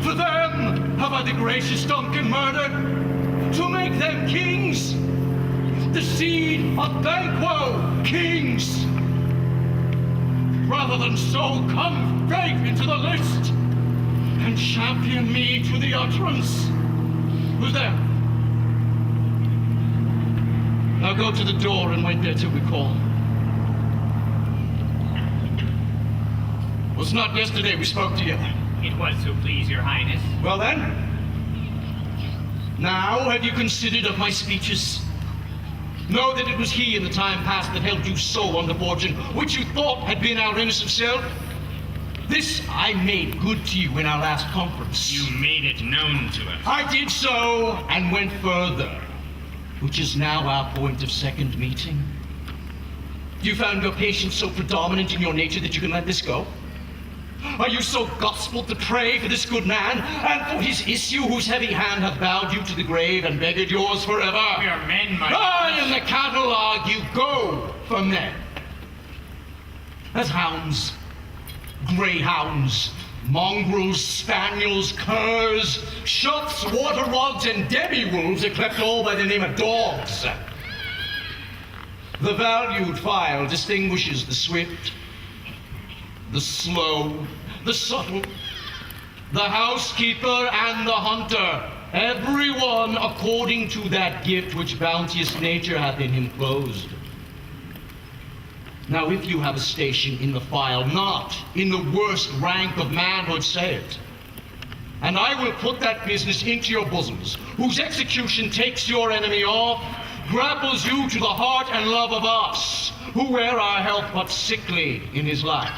For them have I the gracious Duncan murdered, to make them kings, the seed of Banquo kings. Rather than so, come faith into the list, and champion me to the utterance. Who's there? Now go to the door and wait there till we call. Was not yesterday we spoke together? It was, so please your highness. Well then, now have you considered of my speeches? Know that it was he in the time past that held you so under fortune, which you thought had been our innocent self. This I made good to you in our last conference. You made it known to us. I did so, and went further, which is now our point of second meeting. You found your patience so predominant in your nature that you can let this go? Are you so gospel to pray for this good man, and for his issue whose heavy hand hath bowed you to the grave and beggared yours forever? We are men, my Aye, in the catalogue you go for men. As hounds, greyhounds, mongrels, spaniels, curs, shuffs, water rods, and demi-wolves are kept all by the name of dogs. The valued file distinguishes the swift, the slow, the subtle, the housekeeper, and the hunter, every one according to that gift which bounteous nature hath in him closed. Now if you have a station in the file, not in the worst rank of manhood, say it, and I will put that business into your bosoms, whose execution takes your enemy off, grapples you to the heart and love of us, who wear our health but sickly in his life,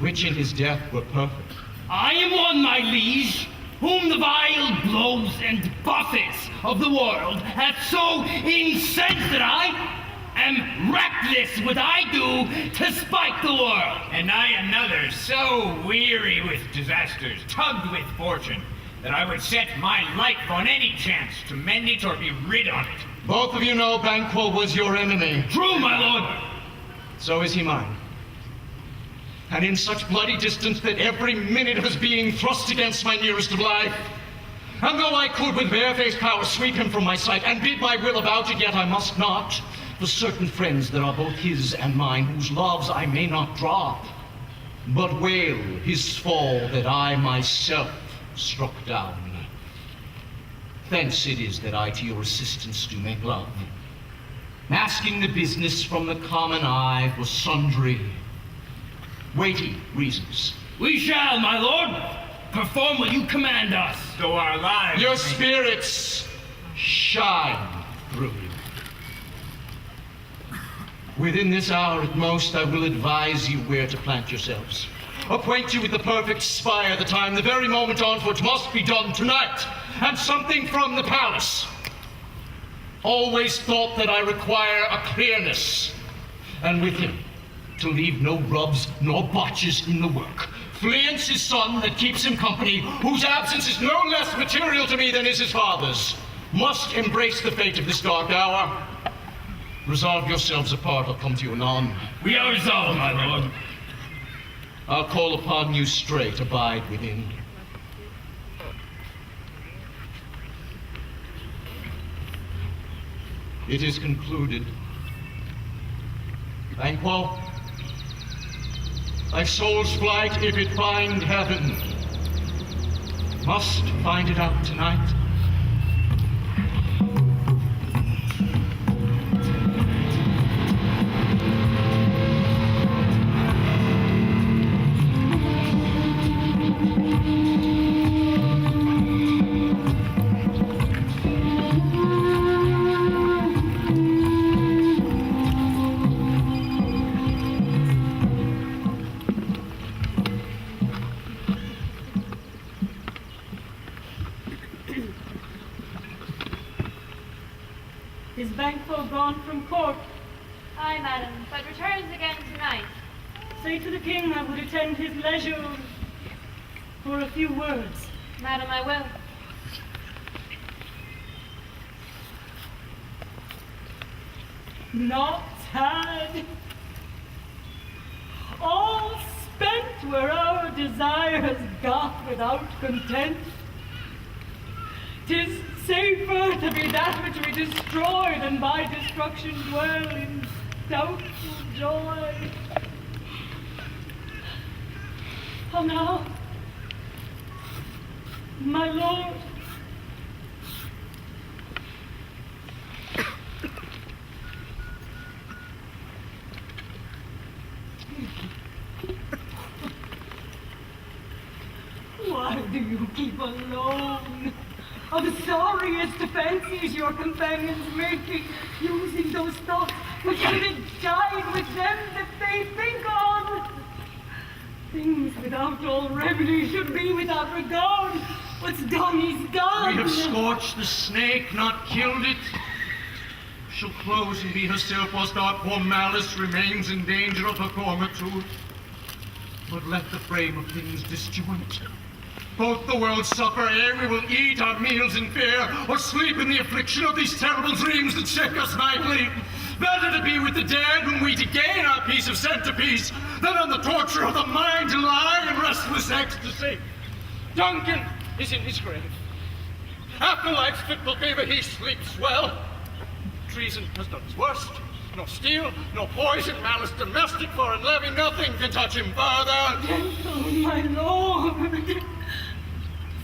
which in his death were perfect. I am one, my liege, whom the vile blows and buffets of the world hath so incensed that I am reckless what I do to spite the world. And I another, so weary with disasters, tugged with fortune, that I would set my life on any chance to mend it or be rid on it. Both of you know Banquo was your enemy. True, my lord. So is he mine. And in such bloody distance that every minute of his being thrust against my nearest of life. And though I could with barefaced power sweep him from my sight and bid my will about it, yet I must not. For certain friends that are both his and mine, whose loves I may not drop, but wail his fall that I myself struck down. Thence it is that I to your assistance do make love, masking the business from the common eye for sundry weighty reasons. We shall, my lord, perform what you command us. Though our lives Your may- spirits shine through you. Within this hour at most, I will advise you where to plant yourselves. Acquaint you with the perfect spire, the time, the very moment onward must be done tonight, and something from the palace. Always thought that I require a clearness, and with him, to leave no rubs nor botches in the work. Fleance his son that keeps him company, whose absence is no less material to me than is his father's, must embrace the fate of this dark hour. Resolve yourselves apart, I'll come to you anon. We are resolved, my lord. I'll call upon you straight, abide within. It is concluded. Banquo, thy soul's flight, if it find heaven, must find it out tonight. Is Banquo gone from court? Aye, madam, but returns again tonight. Say to the king I would attend his leisure for a few words. Madam, I will. Not had. All spent where our desires got without content. 'Tis safer to be that which we destroy than by destruction dwell in doubtful joy. How now, my lord? Why do you keep alone? Of sorriest fancies your companions making, using those thoughts which would have died with them that they think on. Things without all remedy should be without regard. What's done is done. We have scorched the snake, not killed it. She'll close and be herself whilst our poor malice remains in danger of her fortitude. But let the frame of things disjoint. Both the worlds suffer, ere we will eat our meals in fear, or sleep in the affliction of these terrible dreams that shake us nightly. Better to be with the dead whom we to gain our peace of centerpiece, than on the torture of the mind to lie in restless ecstasy. Duncan is in his grave. After life's fitful fever, he sleeps well. Treason has done his worst. No steel, no poison, malice domestic, foreign levy, nothing can touch him further. Gentle, my lord.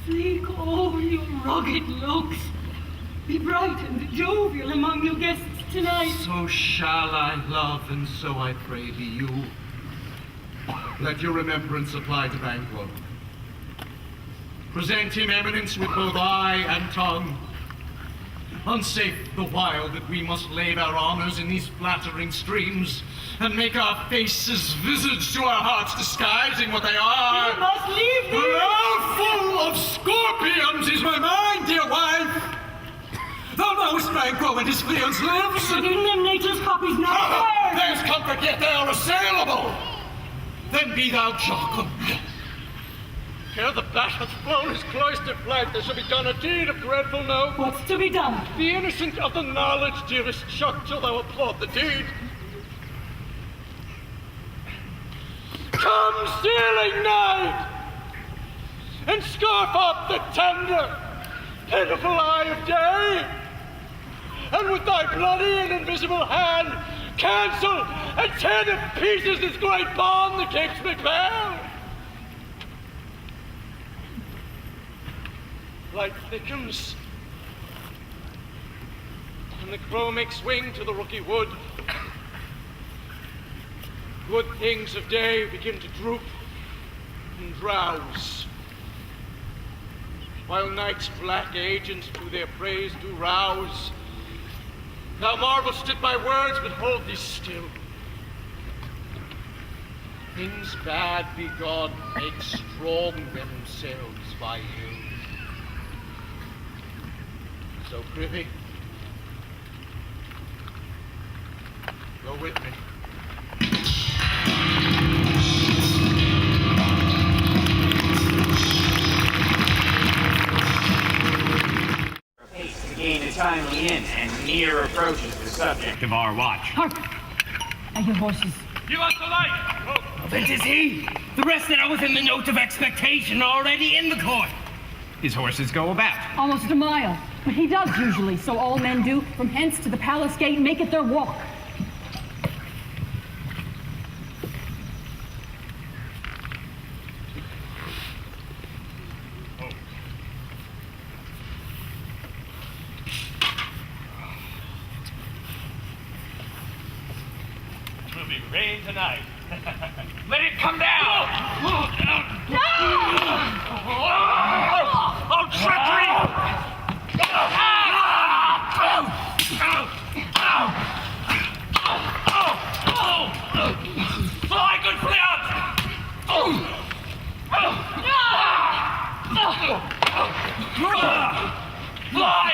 Seek all your rugged looks. Be bright and jovial among your guests tonight. So shall I love, and so I pray be you. Let your remembrance apply to Banquo. Present him eminence with both eye and tongue. Unsafe the while that we must lave our honors in these flattering streams, and make our faces visage to our hearts disguising what they are. You must leave these. How full of scorpions is my mind, dear wife! Thou knowest Banquo and his Fleance lives. But in them nature's copies not there. There's comfort, yet they are assailable. Then be thou jocund. Ere the bat hath flown his cloistered flight, there shall be done a deed of dreadful note. What's to be done? The innocent of the knowledge, dearest Chuck, till thou applaud the deed. Come, stealing night, and scarf up the tender, pitiful eye of day, and with thy bloody and invisible hand, cancel and tear to pieces this great bond that keeps Macbeth. Light thickens, and the crow makes wing to the rooky wood. Good things of day begin to droop and drowse, while night's black agents to their praise do rouse. Thou marvelst at my words, but hold thee still. Things bad be God make strong themselves by ill. So prithee, go with me. Haste to gain a timely in and near approaches the subject of our watch. Hark! I hear horses. Give us the light! Then 'tis he. The rest that are within the note of expectation are already in the court. His horses go about. Almost a mile. But he does usually, so all men do, from hence to the palace gate, make it their walk. It will be rain tonight. Let it come down! Oh, treachery! Fly, good Fleon! Fly!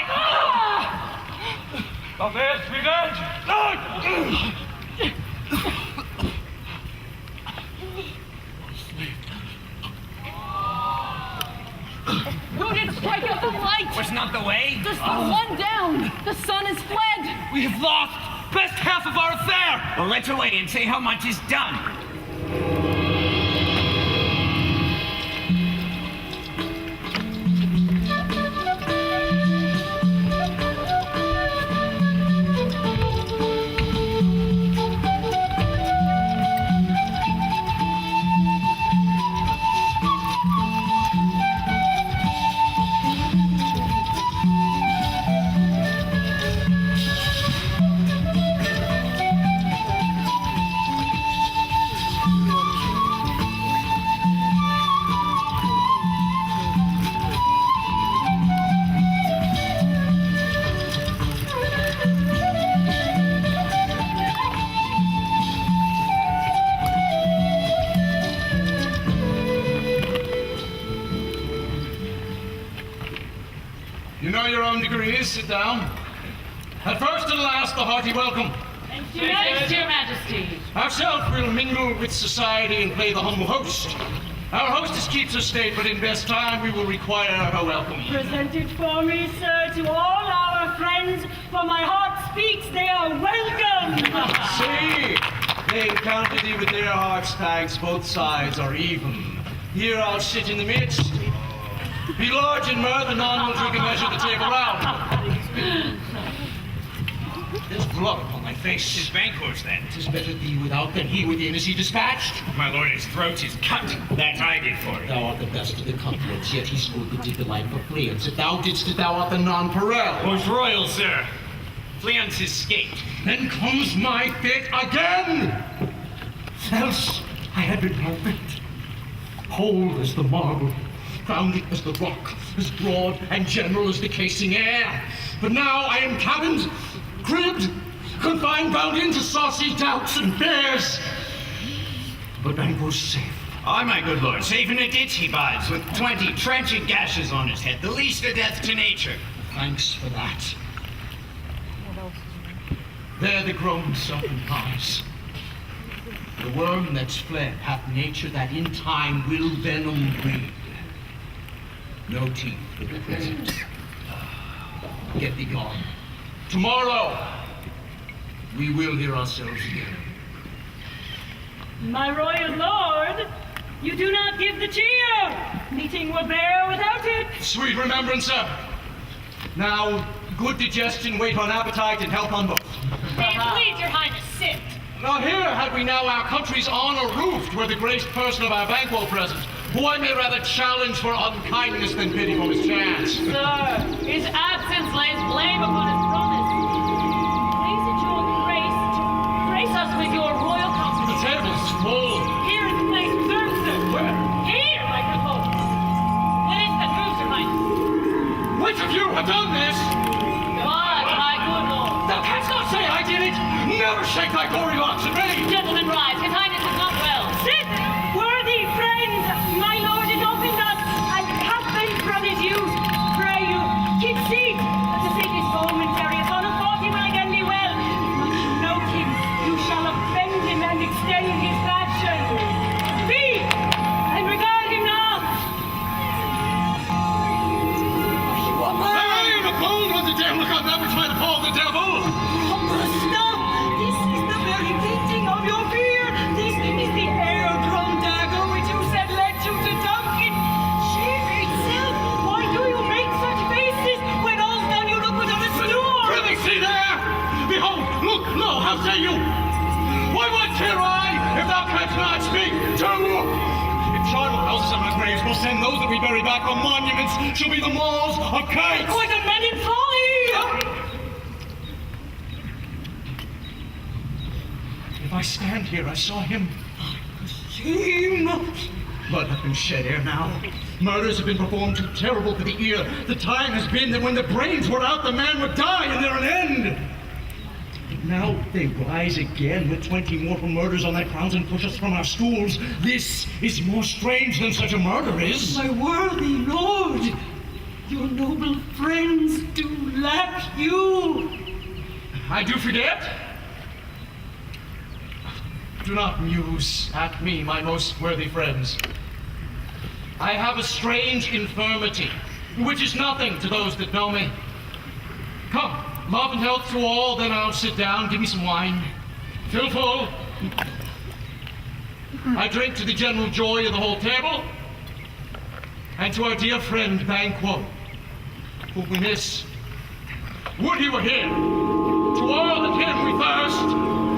Of this revenge! Who did strike out the light? Was not the way? There's the one down. The sun is fled. We have lost best half of our affair. Well, let's away and say how much is done. You know your own degrees. Sit down. At first and last, the hearty welcome. Thank you, Your Majesty. Ourselves will mingle with society and play the humble host. Our hostess keeps us state, but in best time we will require her welcome. Present it for me, sir, to all our friends, for my heart speaks, they are welcome. See, they encounter thee with their hearts, thanks, both sides are even. Here I'll sit in the midst. Be large in mirth, and none will drink and measure the table round. There's blood upon my face. 'Tis vanquished, then. 'Tis better thee without than he within. Is he dispatched? My lord, his throat is cut. That I did for him. Thou art the best of the confluence, yet he stood the dig the line for Fleance. If thou didst it, thou art the nonpareil. Most royal, sir. Fleance escaped. Then comes my fate again! Else I had been perfect, whole as the marble, rounded as the rock, as broad and general as the casing air. But now I am cabined, cribbed, confined, bound into saucy doubts and fears. But Banquo's safe. Aye, my good lord, safe in a ditch he bides, with 20 trenchant gashes on his head, the least a death to nature. Thanks for that. There the grown serpent lies. The worm that's fled hath nature that in time will venom breed. No teeth for the present. Get thee gone. Tomorrow, we will hear ourselves again. My royal lord, you do not give the cheer. Meeting were bare without it. Sweet remembrancer. Now, good digestion, wait on appetite, and health on both. May it please your highness, sit. Now here had we now our country's honor roofed, were the graced person of our Banquo present, who I may rather challenge for unkindness than pity for his chance. Sir, his absence lays blame upon his promise. my gory locks and ready! Gentlemen, rise. His Highness is not well. Sit, worthy friends! My lord is opened up and hath been from his youth. Pray you, keep seat. The seat is momentary. Upon a thought he will again be well. But you note him, you shall offend him and extend his passion. Speak, and regard him not. Hey, the bold of the devil can never try to fall the devil! Stop! This is the very beating of your fear. This is the air drum dagger which you said led you to Duncan. Shame itself! Why do you make such faces? When all's done, you look without a snore. Prithee, see there! Behold, look, lo, how say you? Why, what care I, if thou canst not speak? Two! If charnel houses and our graves will send those that we bury back on monuments, shall be the malls of kites! Quite a men in folly! If I stand here, I saw him. Shame! Blood hath been shed ere now. Murders have been performed too terrible for the ear. The time has been that when the brains were out, the man would die, and there an end. But now they rise again with 20 mortal murders on their crowns and push us from our stools. This is more strange than such a murder is. My worthy lord, your noble friends do lack you. I do forget. Do not muse at me, my most worthy friends. I have a strange infirmity, which is nothing to those that know me. Come, love and health to all, then I'll sit down, give me some wine. Fill full. I drink to the general joy of the whole table, and to our dear friend Banquo, whom we miss. Would he were here! To all that him we thirst,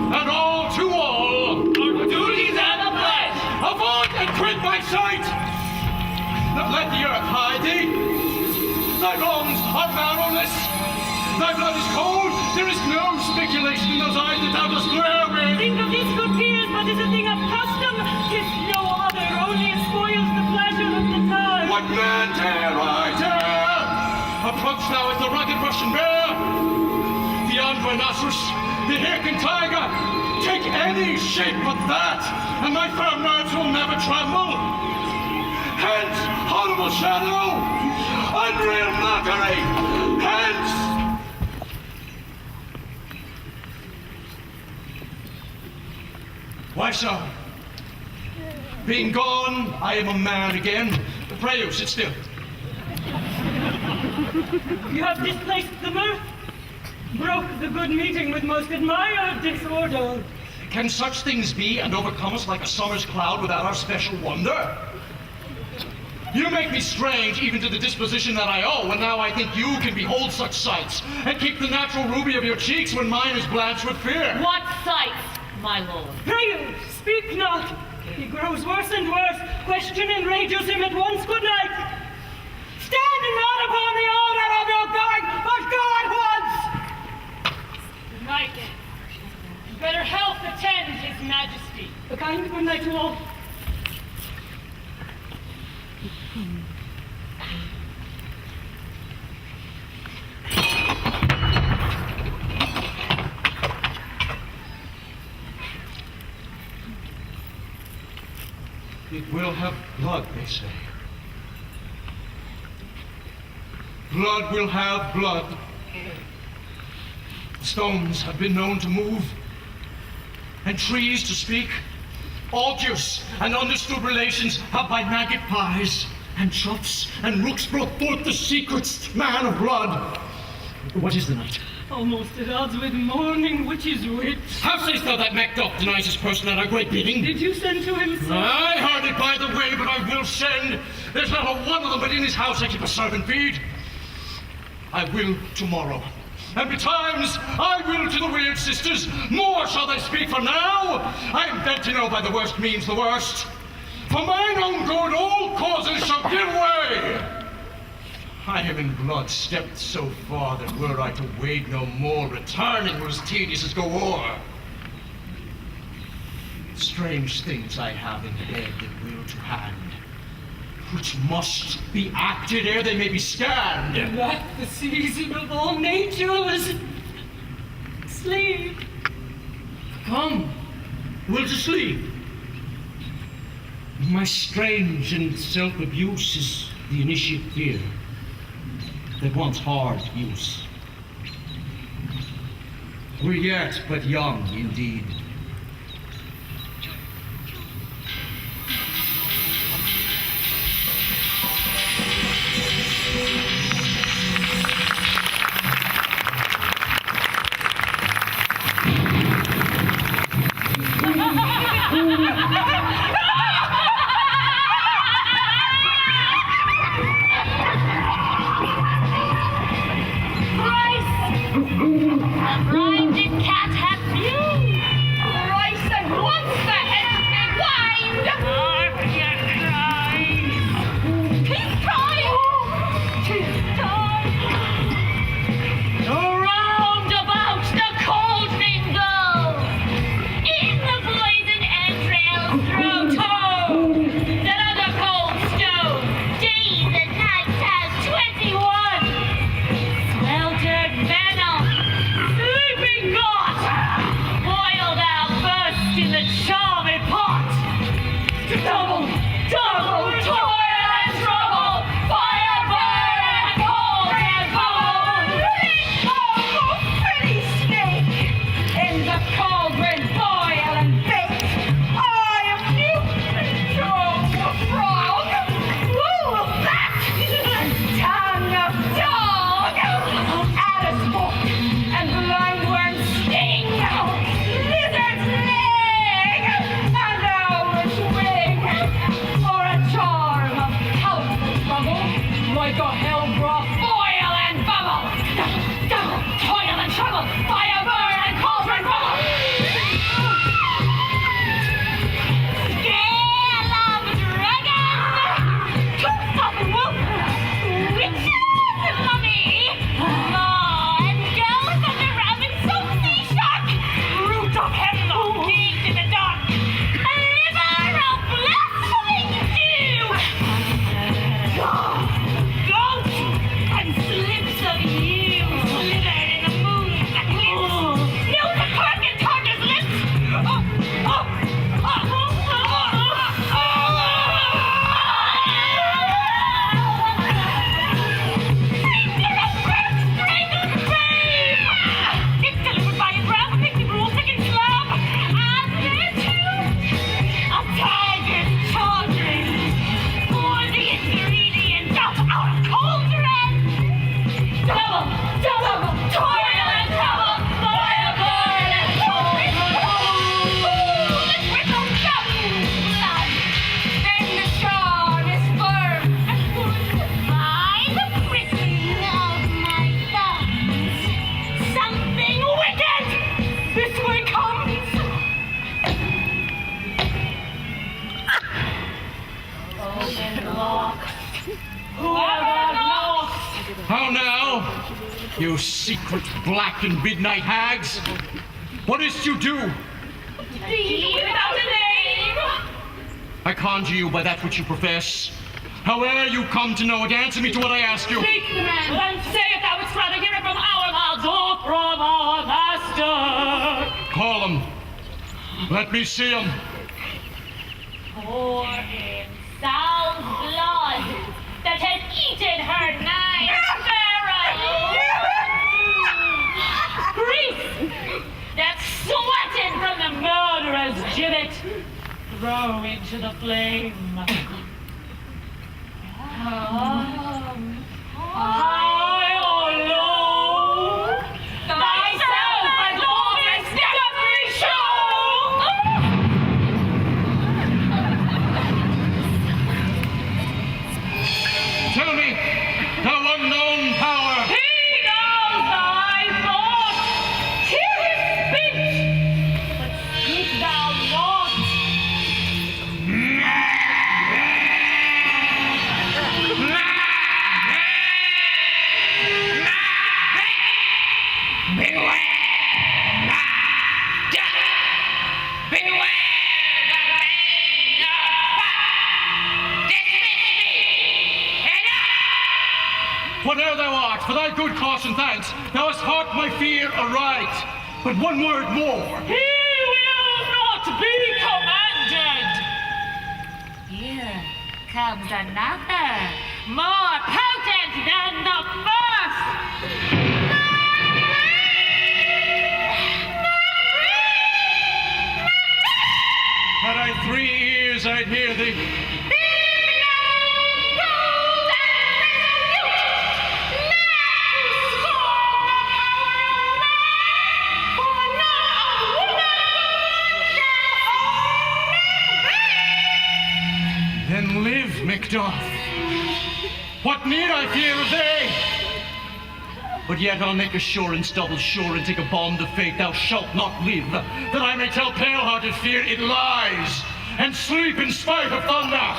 and all to all, our duties and a pledge! Avaunt and quit my sight! Not let the earth hide thee! Thy bones are boundless! Thy blood is cold! There is no speculation in those eyes that thou dost glare with! Think of this, good peers, but is a thing of custom. 'Tis no other, only it spoils the pleasure of the time. What man dare I dare? Approach thou as the rugged Russian bear, the rhinoceros, the Hircan tiger. Take any shape but that, and my firm nerves will never tremble. Hence, horrible shadow, unreal mockery, hence! Why so? Being gone, I am a man again. Pray you, sit still. You have displaced the mirth, broke the good meeting with most admired disorder. Can such things be and overcome us like a summer's cloud without our special wonder? You make me strange even to the disposition that I owe, and now I think you can behold such sights and keep the natural ruby of your cheeks when mine is blanched with fear. What sights, my lord? Pray you, speak not. He grows worse and worse. Question enrages him at once. Good night. Stand not upon the order of your guard, but go at once. Good night, then. Better health attend his majesty. A kind good night to all. It will have blood, they say. Blood will have blood. Stones have been known to move, and trees to speak. Altars and understood relations have by magpies and choughs and rooks brought forth the secrets, man of blood. What is the night? Almost at odds with morning, which is wit. How sayst thou that Macbeth denies his person at our great bidding? Did you send to him, sir? I heard it by the way, but I will send. There's not a one of them but in his house I keep a servant feed. I will tomorrow. And betimes, I will to the weird sisters. More shall they speak, for now I am bent to know by the worst means the worst. For mine own good, all causes shall give way. I am in blood stepped so far that were I to wade no more, returning were as tedious as go o'er. Strange things I have in head and will to hand, which must be acted ere they may be scanned. That the season of all natures. Sleep. Come, will to sleep. My strange and self-abuse is the initiate fear that wants hard use. We're yet but young indeed. How now, you secret black and midnight hags? What is't you do? Thee without a name! I conjure you by that which you profess. Howe'er you come to know it, answer me to what I ask you. Speak the man, then say if thou wouldst rather hear it from our mouths or from our master. Call him. Let me see him. Pour in sound blood that has eaten her nine sparrows. Grease that's sweated from the murderer's gibbet. Throw into the flame. High or low, thyself and all this every show. Tell me, thou unknown power. He knows thy thoughts. Hear his speech, but speak thou not. Whate'er thou art, for thy good cause and thanks, thou hast heard my fear aright. But one word more. He will comes another, more potent than the first. Had I 3 ears, I'd hear thee. Then live, Macduff. What need I fear of thee? But yet I'll make assurance double sure and take a bond of faith thou shalt not live, that I may tell pale-hearted fear it lies, and sleep in spite of thunder.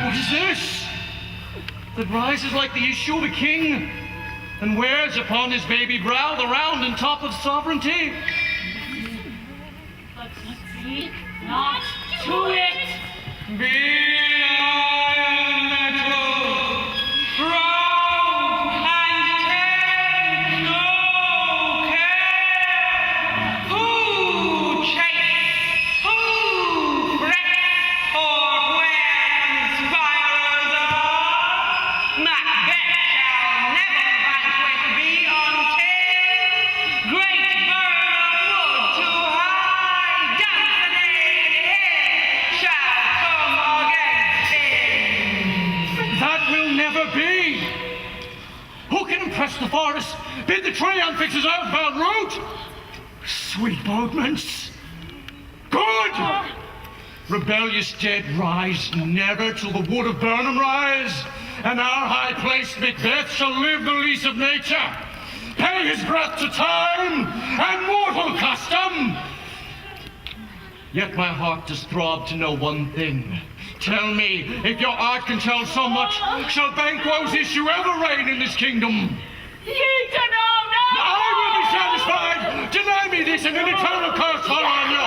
What is this that rises like the issue of a king, and wears upon his baby brow the round and top of sovereignty? But speak not to it. Be I metal, proud and take no care. Who chase, who fret, or where conspirers are? Macbeth shall never vanquished be until great burn of wood to high Dunsinane hill shall come against him. That will never be. Who can impress the forest, bid the tree on fix his outbound route? Sweet bodements. Good! Rebellious dead rise never till the wood of Burnham rise, and our high-placed Macbeth shall live the lease of nature, pay his breath to time and mortal custom. Yet my heart does throb to know one thing. Tell me, if your art can tell so much, shall Banquo's issue ever reign in this kingdom? Ye to know no I will be satisfied. Deny me this and an eternal curse fall on you.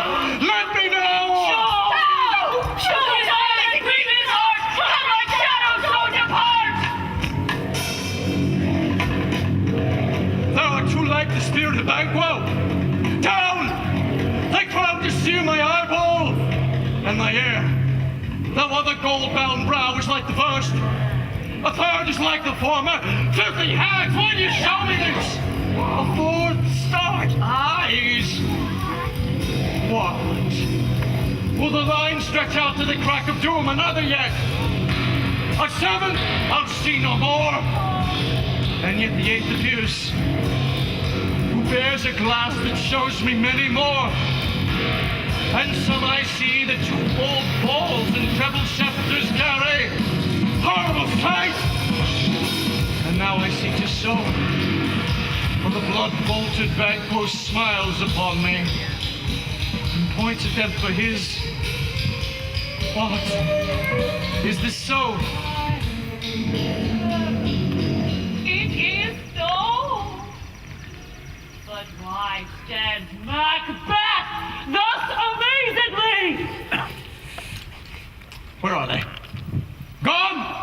Let me know. Show his heart and grieve his heart, and my shadow so depart. Thou art too like the spirit of Banquo. Down! Thy crown to sear my eyeball, and thy hair. Thou other gold-bound brow is like the first. A third is like the former. Filthy hags, why do you show me this? A fourth, stark eyes. What? Will the line stretch out to the crack of doom? Another yet. A seventh, I'll see no more. And yet the eighth appears, who bears a glass that shows me many more. And some I see that 2 old balls and treble scepters carry. Horrible sight! And now I see 'tis so, for the blood-bolted Banquo smiles upon me and points at them for his. What? Is this so? It is so. But why stands Macbeth thus amazedly? Where are they? Gone?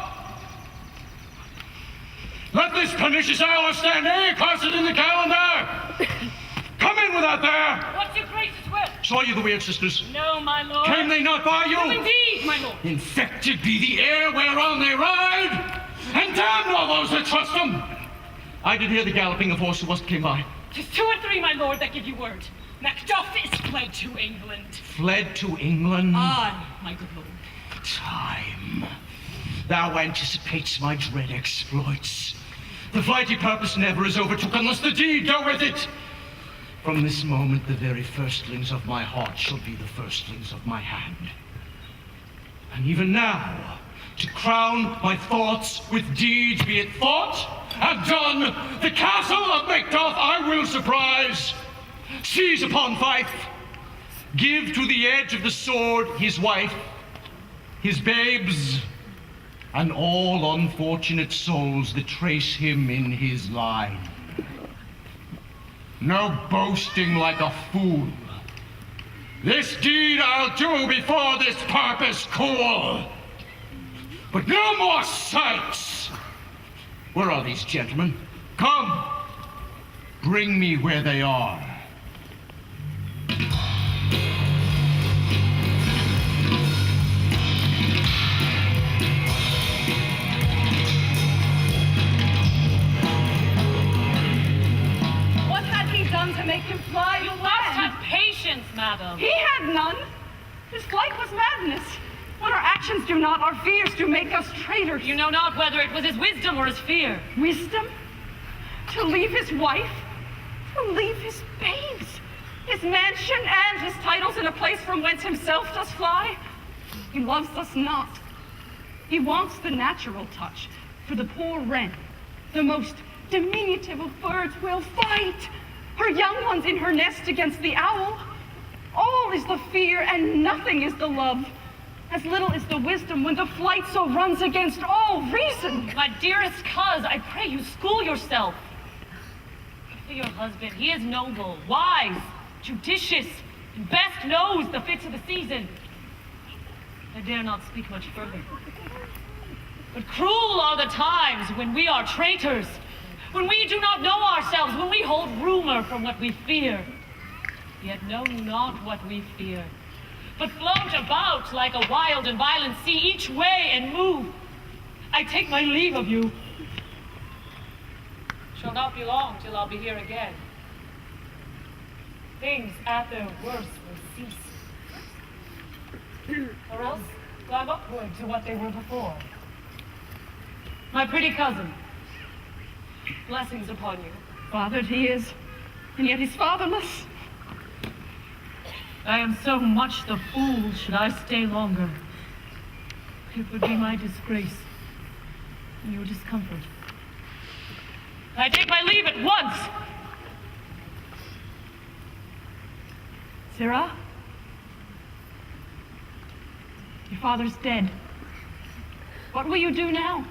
Let this pernicious hour stand accursed in the calendar! Come in with that there! What's your grace's will? Saw you the weird sisters? No, my lord. Came they not by you? No, indeed, my lord. Infected be the air whereon they ride, and damned all those that trust them! I did hear the galloping of horse who once came by. 'Tis 2 or 3, my lord, that give you word. Macduff is fled to England. Fled to England? Aye, my good lord. Time. Thou anticipatest my dread exploits. The flighty purpose never is overtook unless the deed go with it. From this moment, the very firstlings of my heart shall be the firstlings of my hand. And even now, to crown my thoughts with deeds, be it thought and done, the castle of Macduff I will surprise. Seize upon Fife. Give to the edge of the sword his wife, his babes, and all unfortunate souls that trace him in his line. No boasting like a fool. This deed I'll do before this purpose cool. But no more sights. Where are these gentlemen? Come, bring me where they are. madness. When our actions do not, our fears do make us traitors. You know not whether it was his wisdom or his fear. Wisdom? To leave his wife? To leave his babes? His mansion and his titles in a place from whence himself does fly? He loves us not. He wants the natural touch. For the poor wren, the most diminutive of birds, will fight her young ones in her nest against the owl. All is the fear and nothing is the love. As little is the wisdom when the flight so runs against all reason. My dearest coz, I pray you school yourself. For your husband, he is noble, wise, judicious, and best knows the fits of the season. I dare not speak much further. But cruel are the times when we are traitors, when we do not know ourselves, when we hold rumor from what we fear, yet know not what we fear, but float about like a wild and violent sea, each way and move. I take my leave of you. Shall not be long till I'll be here again. Things at their worst will cease. Or else climb upward to what they were before. My pretty cousin, blessings upon you. Fathered he is, and yet he's fatherless. I am so much the fool should I stay longer. It would be my disgrace and your discomfort. I take my leave at once. Sarah? Your father's dead. What will you do now?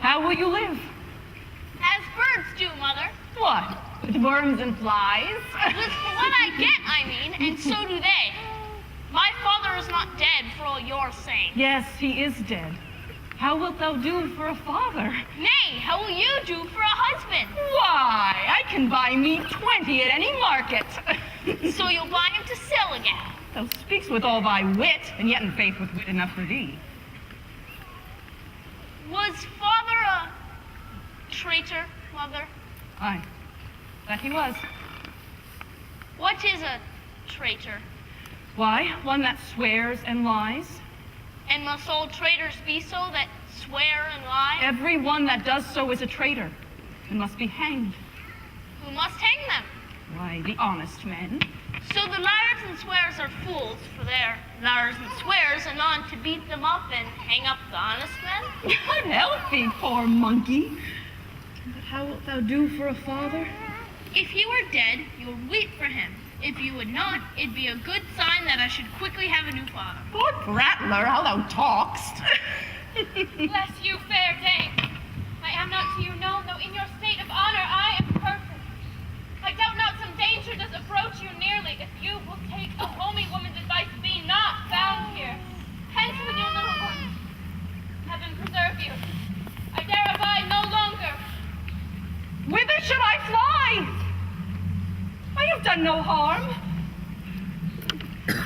How will you live? As birds do, Mother. What? With worms and flies? With what I get, I mean, and so do they. My father is not dead, for all you're saying. Yes, he is dead. How wilt thou do for a father? Nay, how will you do for a husband? Why, I can buy me 20 at any market. So you'll buy him to sell again. Thou speaks with all thy wit, and yet in faith with wit enough for thee. Was father a traitor, Mother? Aye, that he was. What is a traitor? Why, one that swears and lies. And must all traitors be so that swear and lie? Every one that does so is a traitor, and must be hanged. Who must hang them? Why, the honest men. So the liars and swears are fools, for they're liars and swears, and on to beat them up and hang up the honest men? God help thee, poor monkey. But how wilt thou do for a father? If he were dead, you would weep for him. If you would not, it'd be a good sign that I should quickly have a new father. Lord Prattler, how thou talk'st. Bless you, fair dame. I am not to you known, though in your state of honor I am perfect. I doubt not some danger does approach you nearly, if you will take a homely woman's advice, be not found here. Hence with your little ones. Heaven preserve you. I dare abide no longer. Whither should I fly? I have done no harm.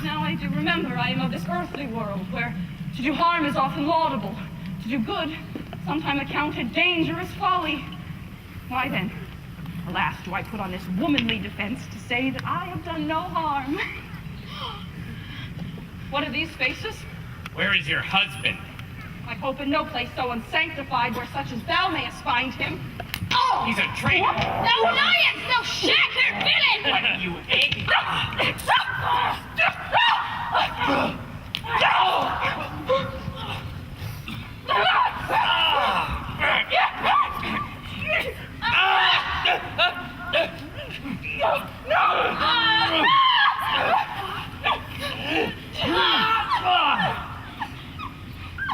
Now I do remember I am of this earthly world, where to do harm is often laudable, to do good sometime accounted dangerous folly. Why then, alas, do I put on this womanly defense to say that I have done no harm? What are these faces? Where is your husband? I hope in no place so unsanctified where such as thou mayest find him. Oh! He's a traitor. Thou liest, thou shaker villain! What, you egg?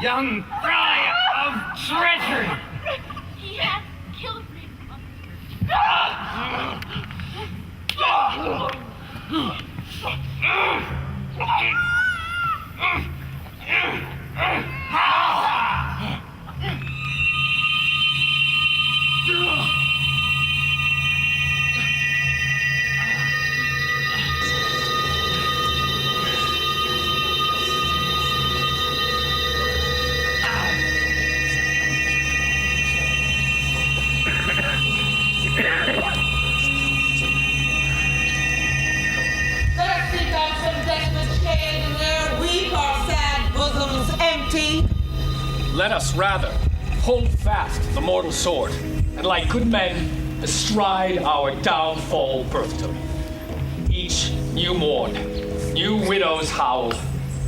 Young fry of treachery! He hath killed me. Let us seek out some desperate shade in the Let us rather hold fast the mortal sword, and like good men, bestride our downfall birthday. Each new mourn, new widows howl,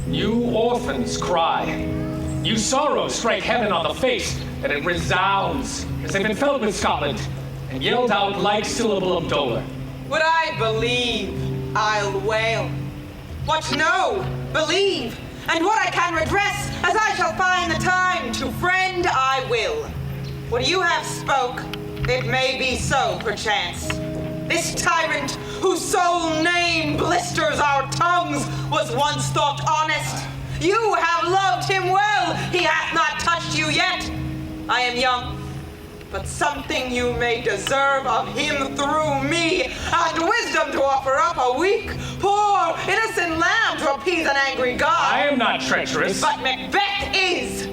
new orphans cry, new sorrows strike heaven on the face, and it resounds as if it fell with Scotland, and yelled out like syllable of dolor. What I believe, I'll wail. What know, believe, and what I can redress, as I shall find the time, to friend I will. What you have spoke, it may be so, perchance. This tyrant, whose sole name blisters our tongues, was once thought honest. You have loved him well, he hath not touched you yet. I am young, but something you may deserve of him through me, and wisdom to offer up a weak, poor, innocent lamb to appease an angry god. I am not treacherous. But Macbeth is.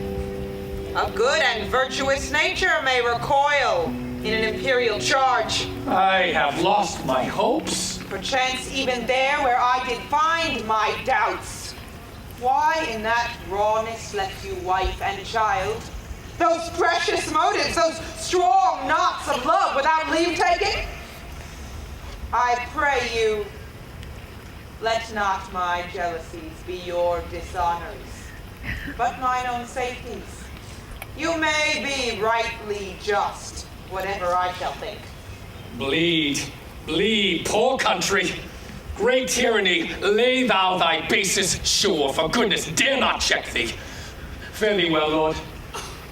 A good and virtuous nature may recoil in an imperial charge. I have lost my hopes. Perchance even there where I did find my doubts. Why in that rawness left you wife and child? Those precious motives, those strong knots of love without leave taking? I pray you, let not my jealousies be your dishonors, but mine own safeties. You may be rightly just, whatever I shall think. Bleed, bleed, poor country. Great tyranny, lay thou thy bases sure, for goodness dare not check thee. Fare thee well, Lord.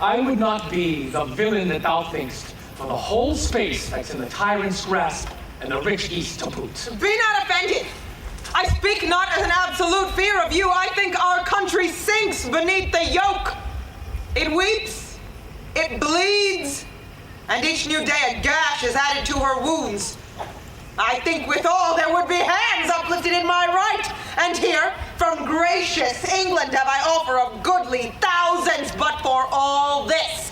I would not be the villain that thou thinkst, for the whole space that's in the tyrant's grasp, and the rich east to boot. Be not offended. I speak not as an absolute fear of you. I think our country sinks beneath the yoke. It weeps, it bleeds, and each new day a gash is added to her wounds. I think withal there would be hands uplifted in my right, and here, from gracious England have I offer of goodly thousands, but for all this,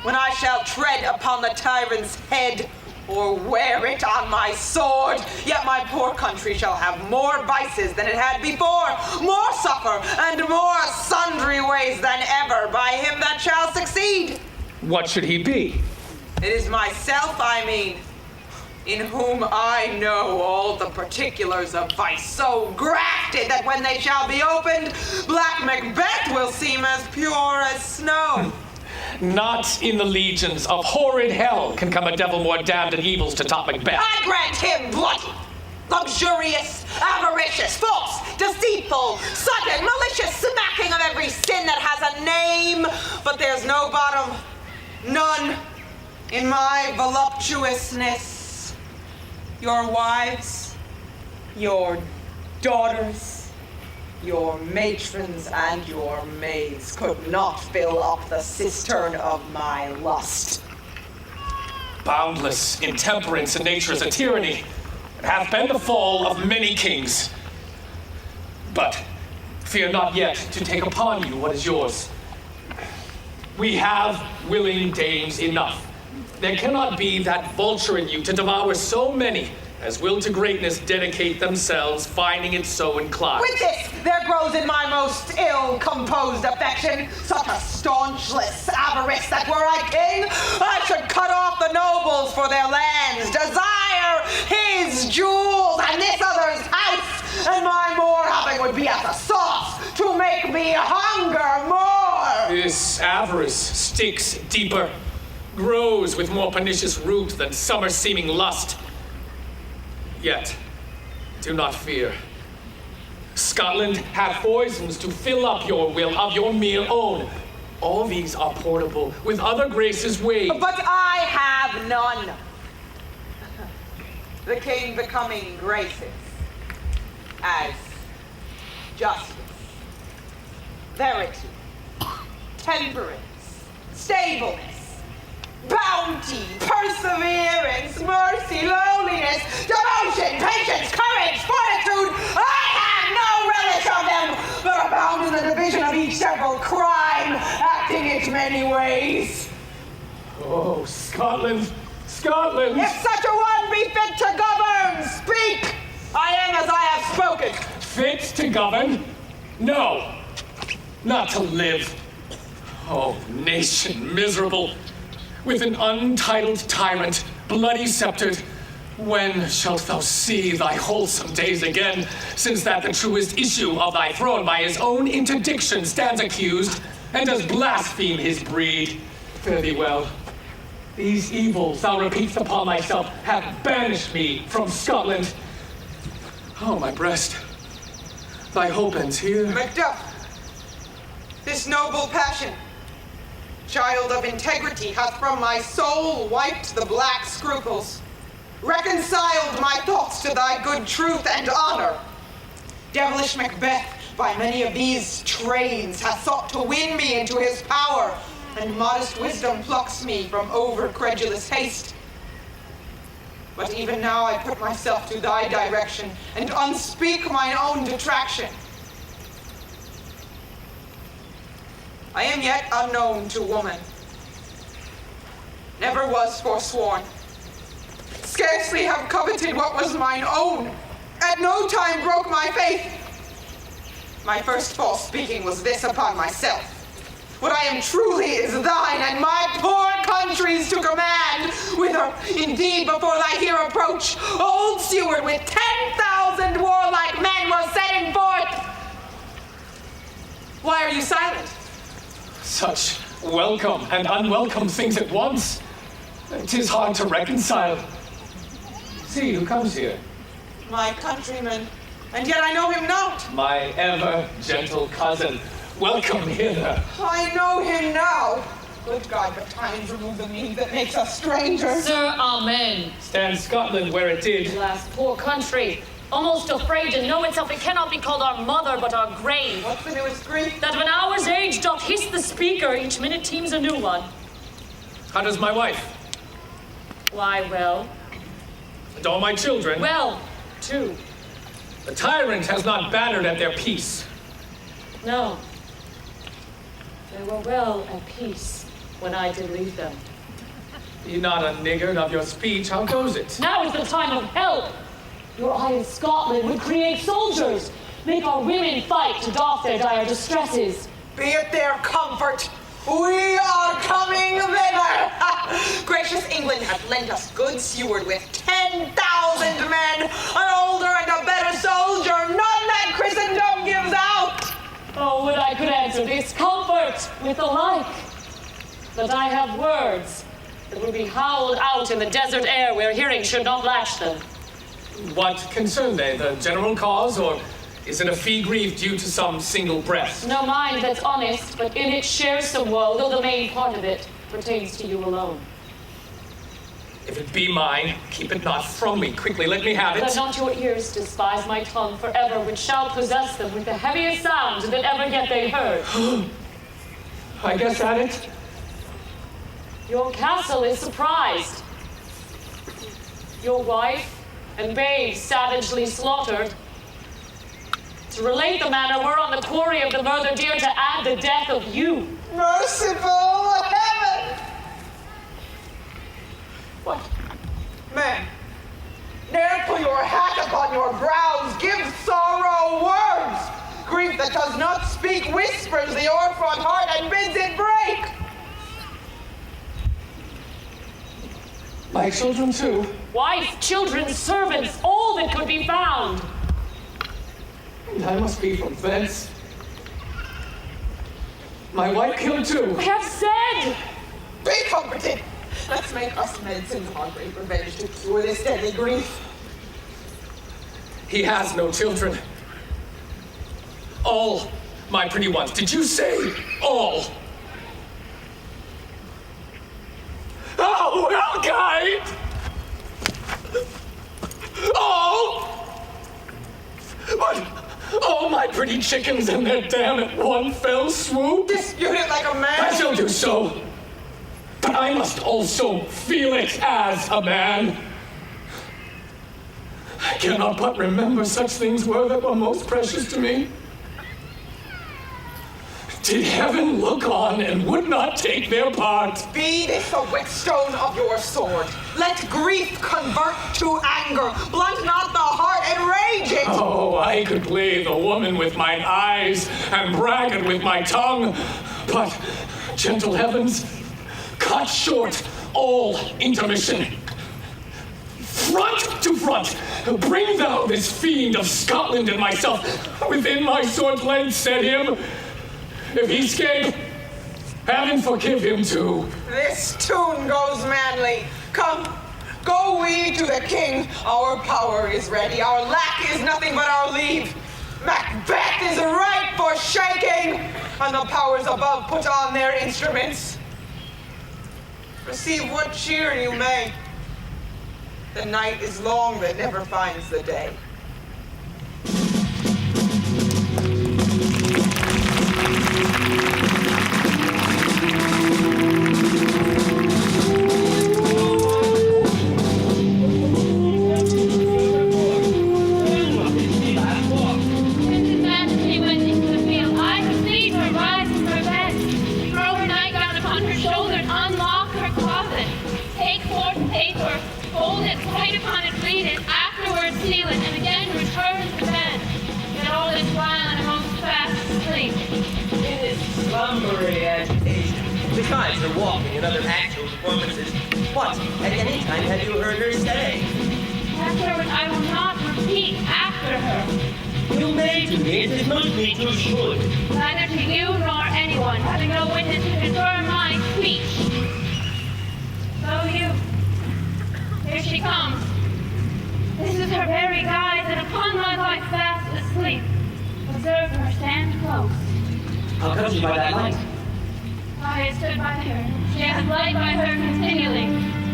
when I shall tread upon the tyrant's head, or wear it on my sword, yet my poor country shall have more vices than it had before, more suffer, and more sundry ways than ever by him that shall succeed. What should he be? It is myself, I mean, in whom I know all the particulars of vice, so grafted that when they shall be opened, Black Macbeth will seem as pure as snow. Not in the legions of horrid hell can come a devil more damned in evils to top Macbeth. I grant him bloody, luxurious, avaricious, false, deceitful, sudden, malicious, smacking of every sin that has a name, but there's no bottom, none, in my voluptuousness. Your wives, your daughters, your matrons, and your maids could not fill up the cistern of my lust. Boundless intemperance in nature is a tyranny, and hath been the fall of many kings. But fear not yet to take upon you what is yours. We have willing dames enough. There cannot be that vulture in you to devour so many as will to greatness dedicate themselves, finding it so inclined. With this, there grows in my most ill-composed affection such a staunchless avarice that were I king, I should cut off the nobles for their lands, desire his jewels and this other's house, and my more having would be as a sauce to make me hunger more. This avarice sticks deeper, grows with more pernicious root than summer-seeming lust. Yet, do not fear. Scotland hath poisons to fill up your will of your mere own. All these are portable, with other graces weighed. But I have none. The king becoming graces as justice, verity, temperance, stableness, bounty, perseverance, mercy, lowliness, devotion, patience, courage, fortitude. I have no relish of them, but abound in the division of each several crime, acting its many ways. Oh, Scotland, Scotland! If such a one be fit to govern, speak! I am as I have spoken. Fit to govern? No, not to live. Oh, nation miserable, with an untitled tyrant, bloody sceptred, when shalt thou see thy wholesome days again, since that the truest issue of thy throne by his own interdiction stands accused, and does blaspheme his breed? Fare thee well. These evils thou repeat'st upon thyself have banished me from Scotland. Oh, my breast, thy hope ends here. Macduff, this noble passion, child of integrity, hath from my soul wiped the black scruples, reconciled my thoughts to thy good truth and honor. Devilish Macbeth, by many of these trades, hath sought to win me into his power, and modest wisdom plucks me from over-credulous haste. But even now I put myself to thy direction, and unspeak mine own detraction. I am yet unknown to woman, never was forsworn, scarcely have coveted what was mine own, at no time broke my faith. My first false speaking was this upon myself. What I am truly is thine, and my poor country's to command. Whither, indeed, before thy here approach, old Seward with 10,000 warlike men was setting forth. Why are you silent? Such welcome and unwelcome things at once. 'Tis hard to reconcile. See who comes here. My countryman, and yet I know him not. My ever gentle cousin. Welcome hither. I know him now. Good God, but times remove the means that makes us strangers. Sir, amen. Stand Scotland where it did. Alas, poor country, almost afraid to know itself, it cannot be called our mother, but our grave. What's the newest grief? That of an hour's age doth hiss the speaker, each minute teems a new one. How does my wife? Why, well. And all my children? Well, too. The tyrant has not battered at their peace. No. They were well at peace when I did leave them. Be not a niggard of your speech, how goes it? Now is the time of help. Your eye in Scotland would create soldiers, make our women fight to doff their dire distresses. Be it their comfort, we are coming thither. Gracious England hath lent us good Seward with 10,000 men, an older and a better soldier, none that Christendom gives out. Oh, would I could answer this comfort with the like. But I have words that will be howled out in the desert air where hearing should not latch them. What concern they? The general cause, or is it a fee grief due to some single breast? No mind that's honest, but in it shares some woe, though the main part of it pertains to you alone. If it be mine, keep it not from me. Quickly, let me have it. Let not your ears despise my tongue forever, which shall possess them with the heaviest sounds that ever yet they heard. I guess at it. Your castle is surprised. Your wife and babes savagely slaughtered. To relate the manner, we're on the quarry of the murder deer to add the death of you. Merciful heaven! What? Man, ne'er put your hat upon your brows, give sorrow words. Grief that does not speak whispers the o'erfront heart and bids it break. My children too. Wife, children, servants, all that could be found. And I must be from thence. My wife killed too. I have said! Be comforted. Let's make us medicines our great revenge to cure this deadly grief. He has no children. All my pretty ones. Did you say all? Oh, well, guide! All? But all my pretty chickens and their dam at one fell swoop? Dispute it like a man. I shall do so. But I must also feel it as a man. I cannot but remember such things were that were most precious to me. Did heaven look on and would not take their part? Be this the whetstone of your sword. Let grief convert to anger. Blunt not the heart, enrage it. Oh, I could play the woman with mine eyes and brag it with my tongue, but gentle heavens, cut short all intermission. Front to front, bring thou this fiend of Scotland and myself within my sword blade, set him. If he escape, heaven forgive him too. This tune goes manly. Come, go we to the king. Our power is ready. Our lack is nothing but our leave. Macbeth is ripe for shaking, and the powers above put on their instruments. Receive what cheer you may. The night is long that never finds the day. Besides her walking and other actual performances, what, at any time, have you heard her say? Afterward, I will not repeat after her. You may to me, it is most meet you should. Neither to you nor anyone, having no witness to confirm my speech. So you, here she comes. This is her very guise, and upon my life fast asleep. Observe her stand close. How comes she by that light? I stood by her. She has light by her continually.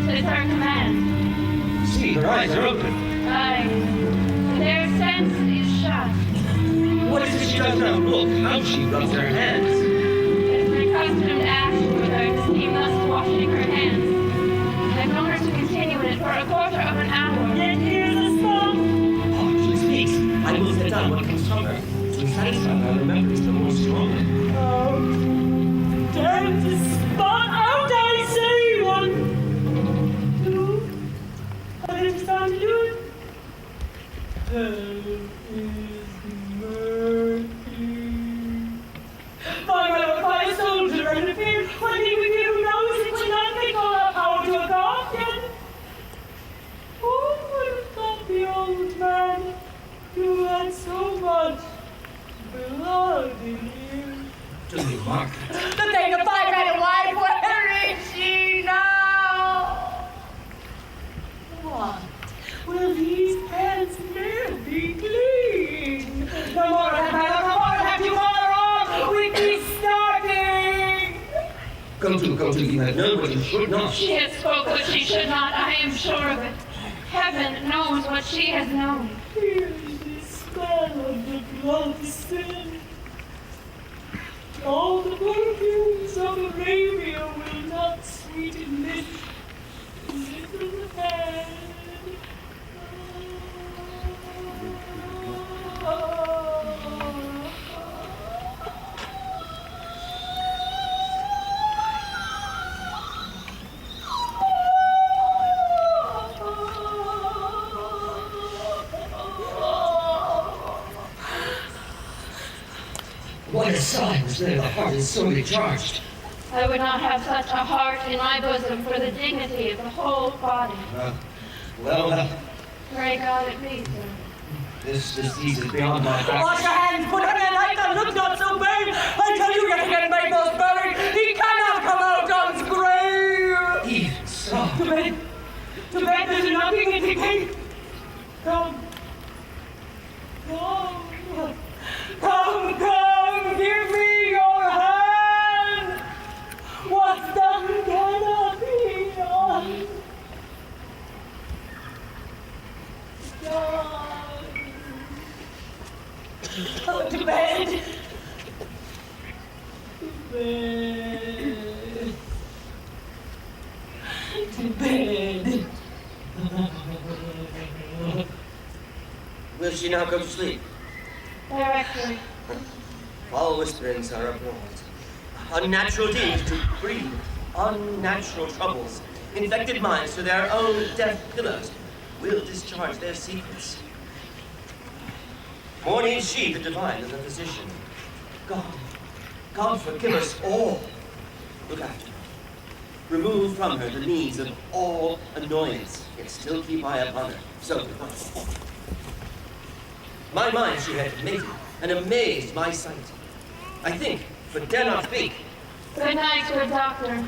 It is her command. See, her eyes are open. Aye. Their sense is shut. What is it she does now? Look, how she rubs her hands. It is my custom to ask for her to seem thus washing her hands. I've known her to continue in it for a quarter of an hour. Yet here's a song. Oh, she speaks. I will set down what comes from her. To satisfy my remembrance the more strongly. Time to spot out, I say. 1, 2, and it's time to do it. Hell is murky. By a soldier and a fear, one thing we fear who knows it will not make all our power to a god yet. Who would have thought the old man who had so much blood in him? To be Margaret. The thing of my red wife, where is she now? What? Will these hands never be clean? No more have you all wrong. We be starting. Go to, you have known what you should not. She has spoke what she should not, I am sure of it. Heaven knows what she has known. Here is the smell of the blood sin. All the perfumes of Arabia will not sweeten this little hand. What a sigh was there, the heart is sorely charged. I would not have such a heart in my bosom for the dignity of the whole body. Well, Pray God it be so. this disease is beyond my Wash practice. your hands, put her in like that, look not so vain. I tell you, yet again, make those buried. He cannot come out John's grave. Even so. To bed, there's nothing in the gate. Come, give me your hand. What's done cannot be done. Oh, to bed. To bed. Will she now go to sleep? Directly. All whisperings are abroad. Unnatural deeds to breathe. Unnatural troubles. Infected minds to their own deaf pillows will discharge their secrets. More needs she, the divine, than the physician. God forgive us all. look after her. Remove from her the means of all annoyance, yet still keep eye upon her. So it was. My mind she had mated, and amazed my sight. I think, but dare not speak. Good night, good doctor.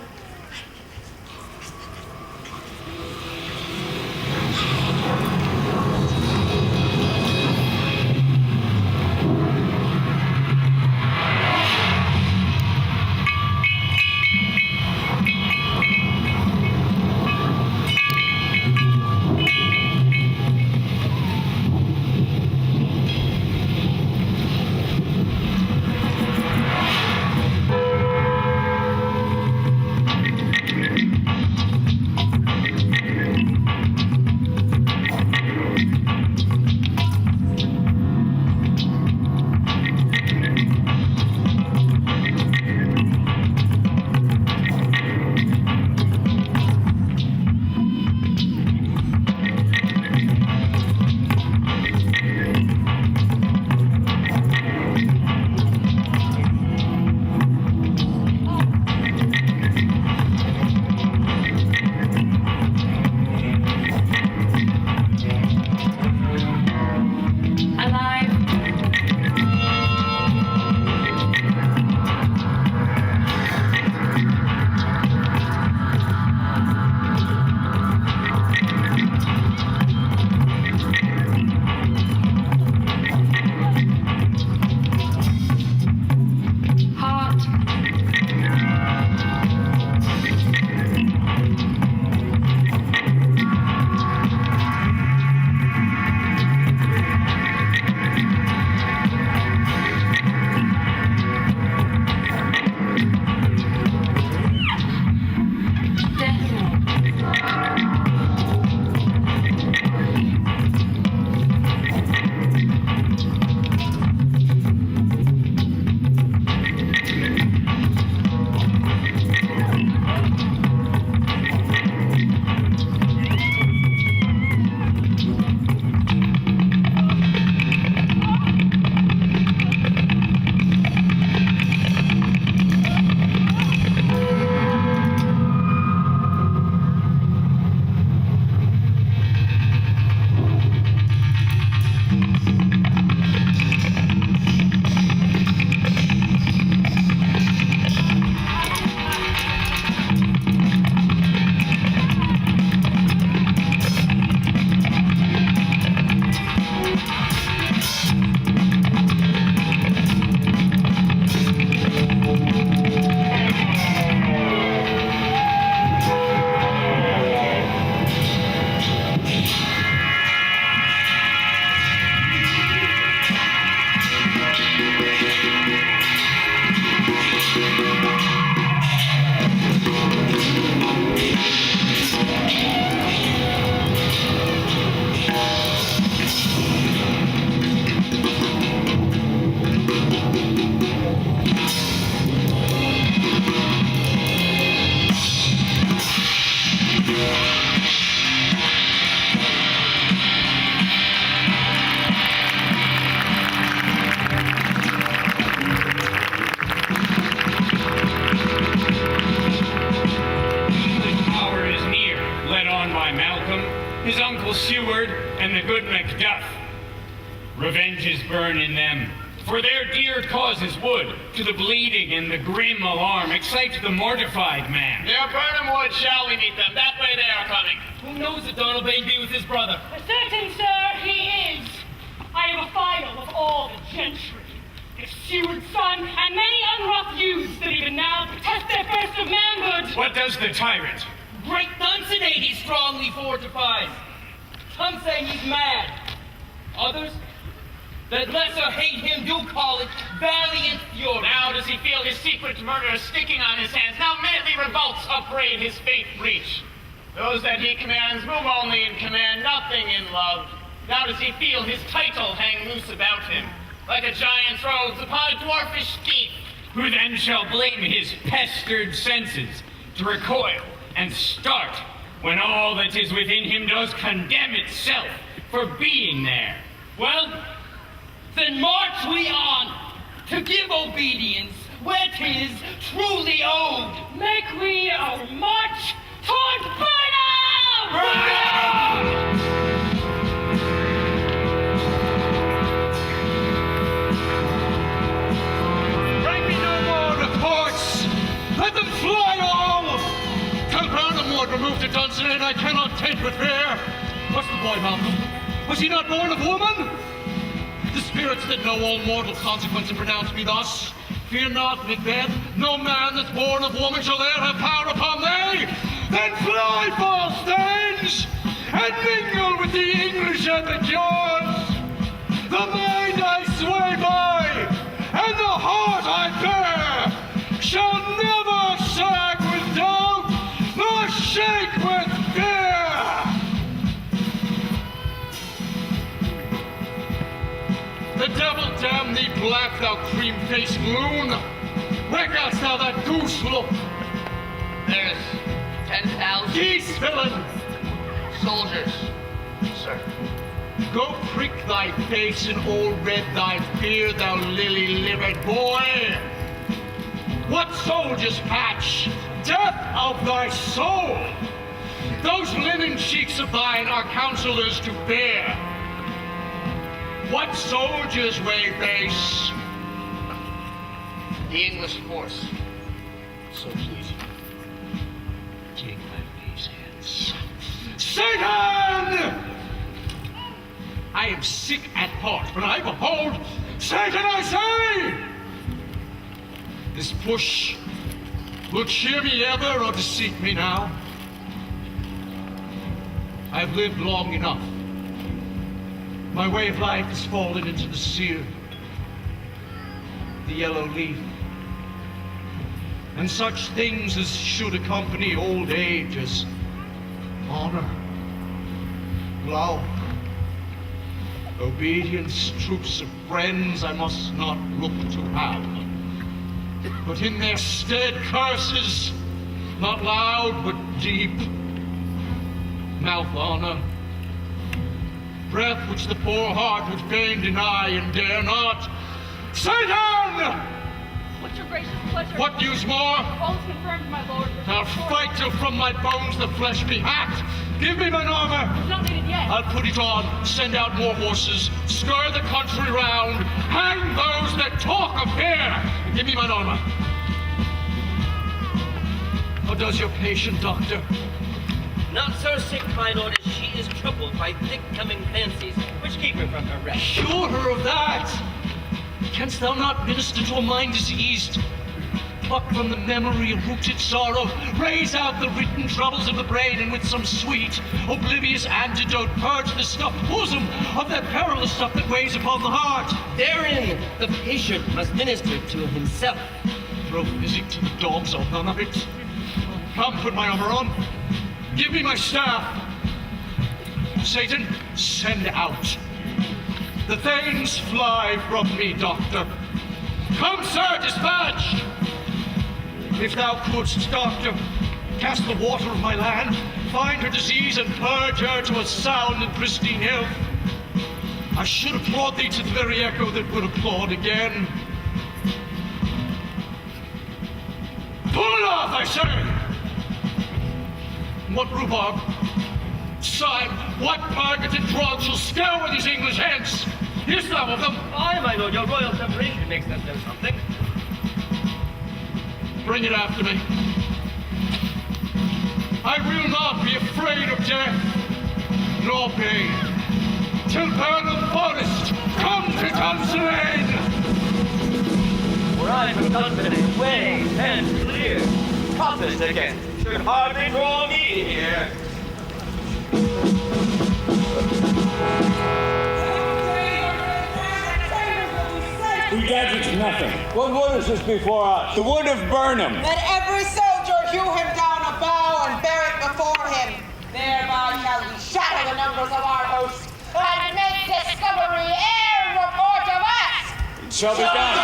his uncle Seward, and the good Macbeth. Revenge is burn in them, for their dear causes would, to the bleeding and the grim alarm, excite the mortified man. Near Burnham Wood shall we meet them. That way they are coming. Who knows if Donalbain be with his brother? For certain, sir, he is. I have a file of all the gentry, his Seward's son, and many unrough youths that even now protest their first of manhood. What does the tyrant? Great Dunsinane he strongly fortifies. Some say he's mad. Others, that lesser hate him, do call it valiant fury. Now does he feel his secret murder sticking on his hands? Now madly revolts upbraid his faith breach. Those that he commands move only in command, nothing in love. Now does he feel his title hang loose about him, like a giant's robes upon a dwarfish steed. Who then shall blame his pestered senses to recoil and start when all that is within him does condemn itself for being there? Well, then march we on to give obedience where 'tis truly owed. Make we a march toward Burnham! Bring me no more reports. Let them fly all. Tell Burnham Ward remove to Dunsinane. I cannot take with fear. What's the boy, Malcolm? Was he not born of woman? The spirits that know all mortal consequence and pronounce me thus. Fear not, Macbeth. No man that's born of woman shall e'er have power upon thee. Then fly, false things, and mingle with the English at the jaws. The mind I sway by, and the heart I bear, shall never sag with doubt, nor shake with fear. The devil damn thee, black, thou cream-faced loon! Where goest thou that goose look? There's 10,000 Geese, villain! soldiers, sir. Go prick thy face and old red thy beard, thou lily-livered boy! What soldiers patch? Death of thy soul! Those linen cheeks of thine are counselors to bear. What soldiers weigh face? The English force. So please, take my face hands. Satan! I am sick at heart when I behold Satan, I say! This push will cheer me ever or deceit me now. I've lived long enough. My way of life has fallen into the sear, the yellow leaf, and such things as should accompany old age as honor, love, obedience, troops of friends I must not look to have, but in their stead curses, not loud but deep, mouth honor, breath which the poor heart would fain deny and dare not. Satan! What's your gracious pleasure? What news more? Bones confirmed, my lord. I'll fight till from my bones the flesh be hacked. Give me mine armor. It's not needed yet. I'll put it on, send out more horses, stir the country round, hang those that talk of fear. Give me mine armor. How does your patient, doctor? Not so sick, my lord, as she is troubled by thick-coming fancies which keep her from her rest. Cure her of that! Canst thou not minister to a mind diseased? Pluck from the memory a rooted sorrow, raise out the written troubles of the brain, and with some sweet, oblivious antidote purge the stuffed bosom of that perilous stuff that weighs upon the heart. Therein the patient must minister to himself. Throw physic to the dogs, I'll none of it. Come, put my armor on. Give me my staff. Satan, send out. The things fly from me, doctor. Come, sir, dispatch. If thou couldst, doctor, cast the water of my land, find her disease and purge her to a sound and pristine health, I should applaud thee to the very echo that would applaud again. Pull it off, I say! What rhubarb, sime, what purgative drug shall scare with these English heads? Here's some of them. Aye, my lord, your royal separation makes us know something. Bring it after me. I will not be afraid of death, nor pain, till Burnham Forest come to Dunsinane. For I from Dunsinane, way and clear. Compass again should hardly draw me here. He gadgets nothing. What wood is this before us? The wood of Burnham. Let every soldier hew him down a bough and bear it before him. Thereby shall we shatter the numbers of our host and make discovery ere report of us. It shall be done.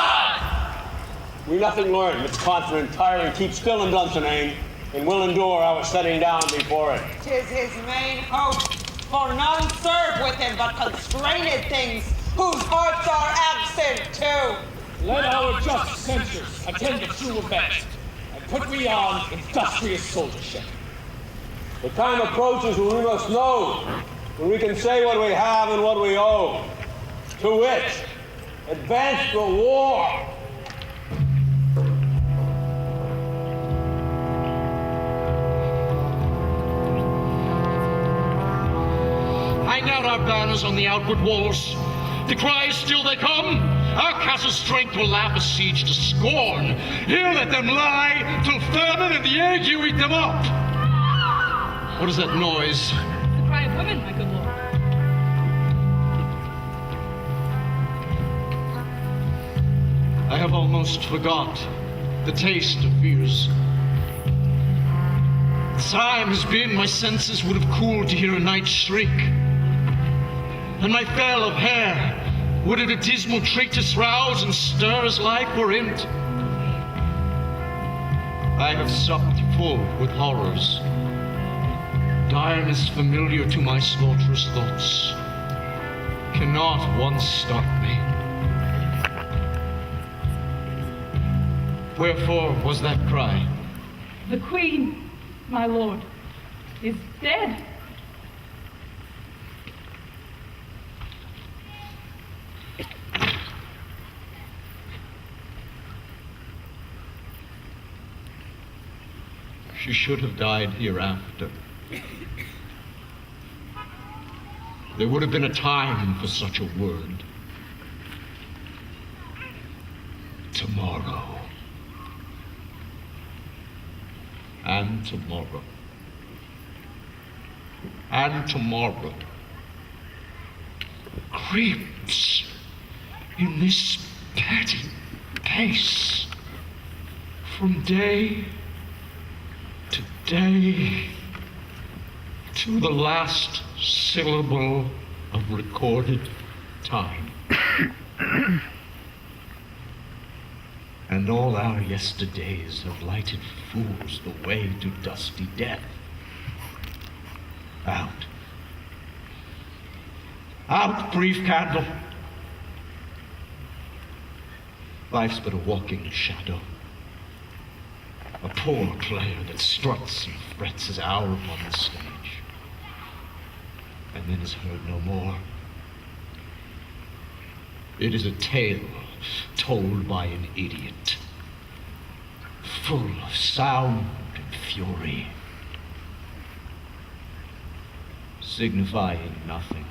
We nothing learn, but confident tyrant keep still in Dunsinane, and will endure our setting down before it. 'Tis his main hope, for none serve with him but constrained things, whose hearts are absent too. let our just censures attend the true event, and put we on industrious soldiership. The time approaches when we must know, when we can say what we have and what we owe. To wit, advance the war. Hang out our banners on the outward walls. The cries still they come. Our castle's strength will laugh a siege to scorn. Here let them lie, till famine and the ague eat them up. What is that noise? The cry of women, my good lord. I have almost forgot the taste of fears. Time has been, my senses would have cooled to hear a night's shriek. And my veil of hair, would it a dismal treatise rouse and stir as life were in't? I have supped full with horrors. Direness familiar to my slaughterous thoughts cannot once stop me. Wherefore was that cry? The queen, my lord, is dead. She should have died hereafter. There would have been a time for such a word. Tomorrow. And tomorrow. And tomorrow. Creeps in this petty pace from day to day to the last syllable of recorded time. And all our yesterdays have lighted fools the way to dusty death. Out. Out, brief candle. Life's but a walking shadow. A poor player that struts and frets his hour upon the stage, and then is heard no more. It is a tale told by an idiot, full of sound and fury, signifying nothing.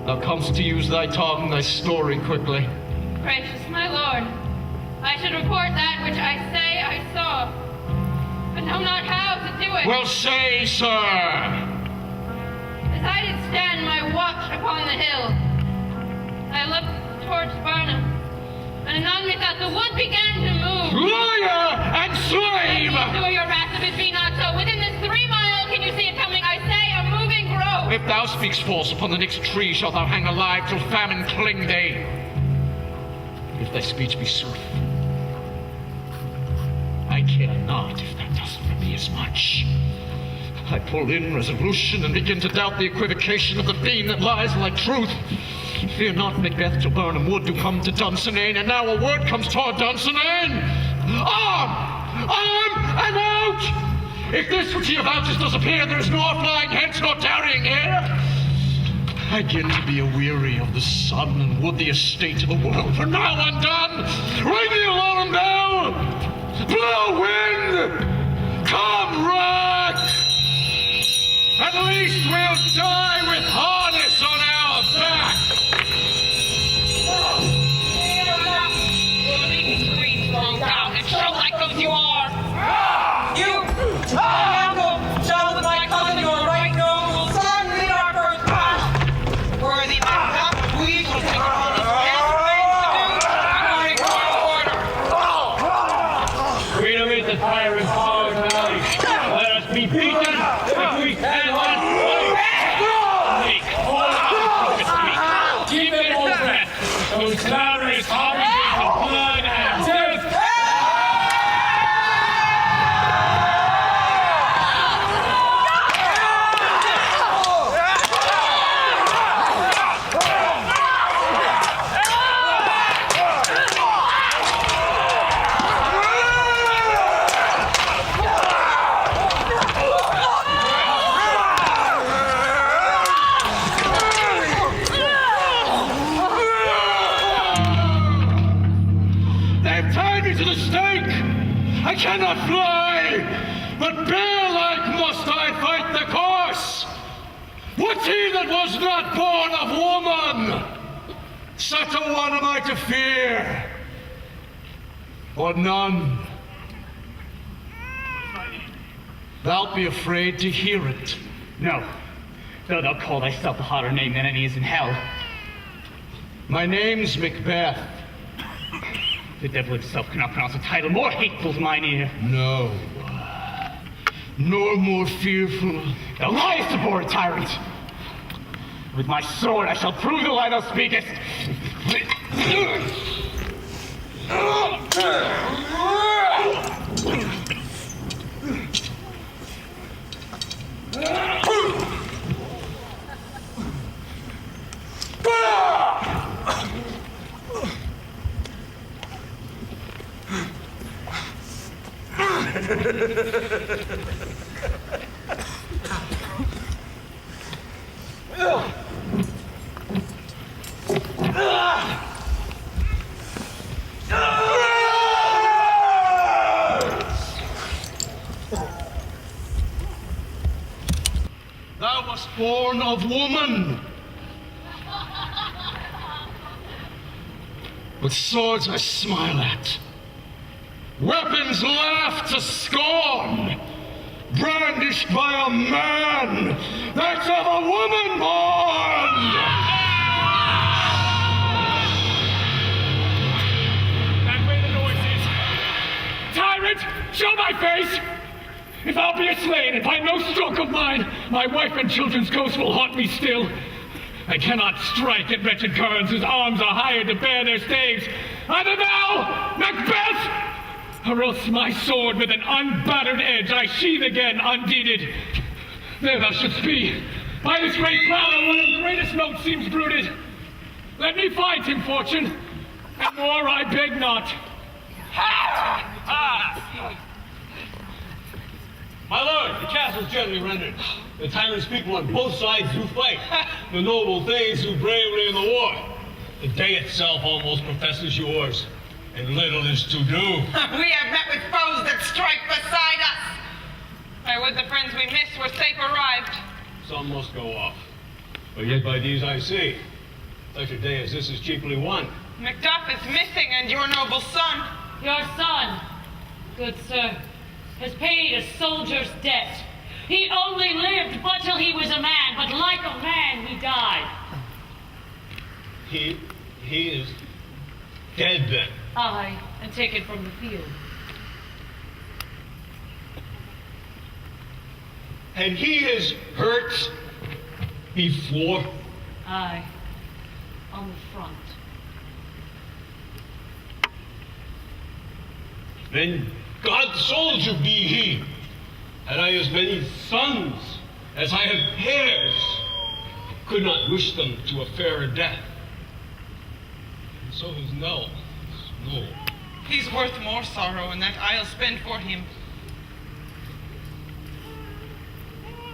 Thou comest to use thy tongue, thy story quickly. Gracious my lord, I should report that which I say I saw, but know not how to do it. Well, say, sir. As I did stand my watch upon the hill, I looked towards Barnum, and anon methought the wood began to move. Liar and slave! Endure your wrath if it be not so. Within this 3 miles can you see it coming? I say a moving grove. If thou speakst false, upon the next tree shalt thou hang alive till famine cling thee. If thy speech be sooth, I care not if thou dost for me as much. I pull in resolution and begin to doubt the equivocation of the fiend that lies like truth. Fear not, Macbeth, till Burnham Wood do come to Dunsinane, and now a word comes toward Dunsinane. Arm! Arm and out! If this which he avouches does appear, there is nor flying hence nor tarrying here. I begin to be aweary of the sun, and would the estate of the world were now undone. Ring the alarm bell! Blow wind! Come wreck! At least we'll die with harness on our back! Trees fall down and show like those you are! You! Show that my cousin, your right noble son, lead our first path! Worthy men, we shall take upon us things to do according to order! Freedom is the tyrant power tonight. Let us be beaten if we can one fight. Make all our speak. Keep it all breath. Those marriage harvests of blood and death. cannot fly, but bear-like must I fight the course. What he that was not born of woman? Such a one am I to fear, or none. Thou'lt be afraid to hear it. No, though thou call thyself a hotter name than any is in hell. My name's Macbeth. The devil himself cannot pronounce a title more hateful to mine ear. No, nor more fearful. Thou liest, abhorred tyrant! With my sword I shall prove the lie thou speakest. Thou wast born of woman. With swords I smile at, weapons laugh to scorn, brandished by a man that's of a woman born. That way the noise is. Tyrant, show thy face! If I'll be slain, and by no stroke of mine, my wife and children's ghosts will haunt me still. I cannot strike at wretched Kerns whose arms are hired to bear their staves. Either thou, Macbeth, or else my sword with an unbattered edge I sheathe again undeeded. There thou shouldst be. By this great valor, one of greatest note seems brooded. Let me fight him, fortune, and more I beg not. My lord, the castle's generally rendered. The tyrant's people on both sides do fight. The noble thanes do bravely in the war. The day itself almost professes yours, and little is to do. We have met with foes that strike beside us. I would the friends we missed were safe arrived. Some must go off. But yet by these I see, such a day as this is cheaply won. Macduff is missing, and your noble son. Your son, good sir, has paid a soldier's debt. He only lived but till he was a man, but like a man he died. He is dead then. Aye, and taken from the field. And he is hurt before. Aye, on the front. Then God's soldier be he. Had I as many sons as I have hairs, could not wish them to a fairer death. And so is Nell. No. He's worth more sorrow, and that I'll spend for him.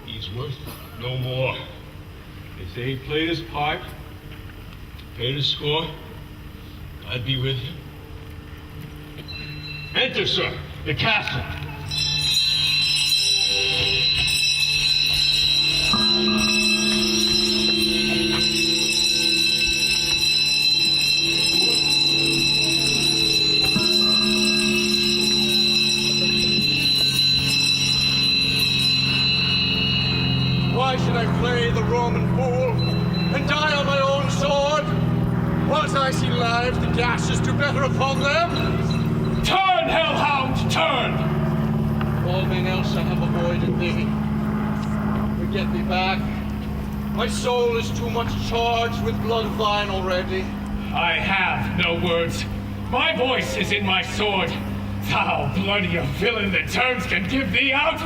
He's worth no more. They say he played his part, paid his score. I'd be with him. Enter, sir, the castle. Why should I play the Roman fool and die on my own sword? Whilst I see lives the gashes do better upon them? Turn, hellhound, turn! All men else I have avoided thee. Forget me back. My soul is too much charged with blood of thine already. I have no words. My voice is in my sword. Thou bloody villain, the terms can give thee out.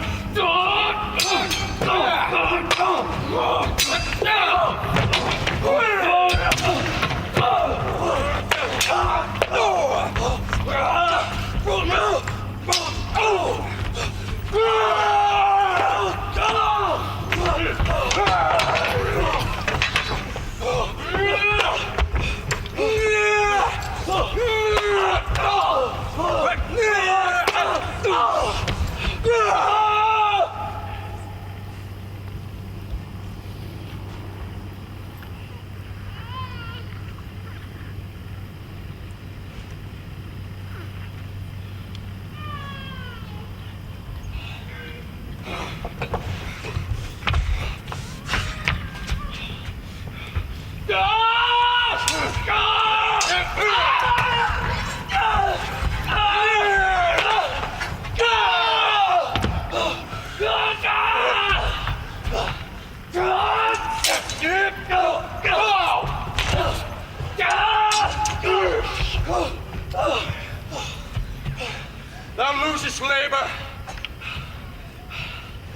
Thou losest labor.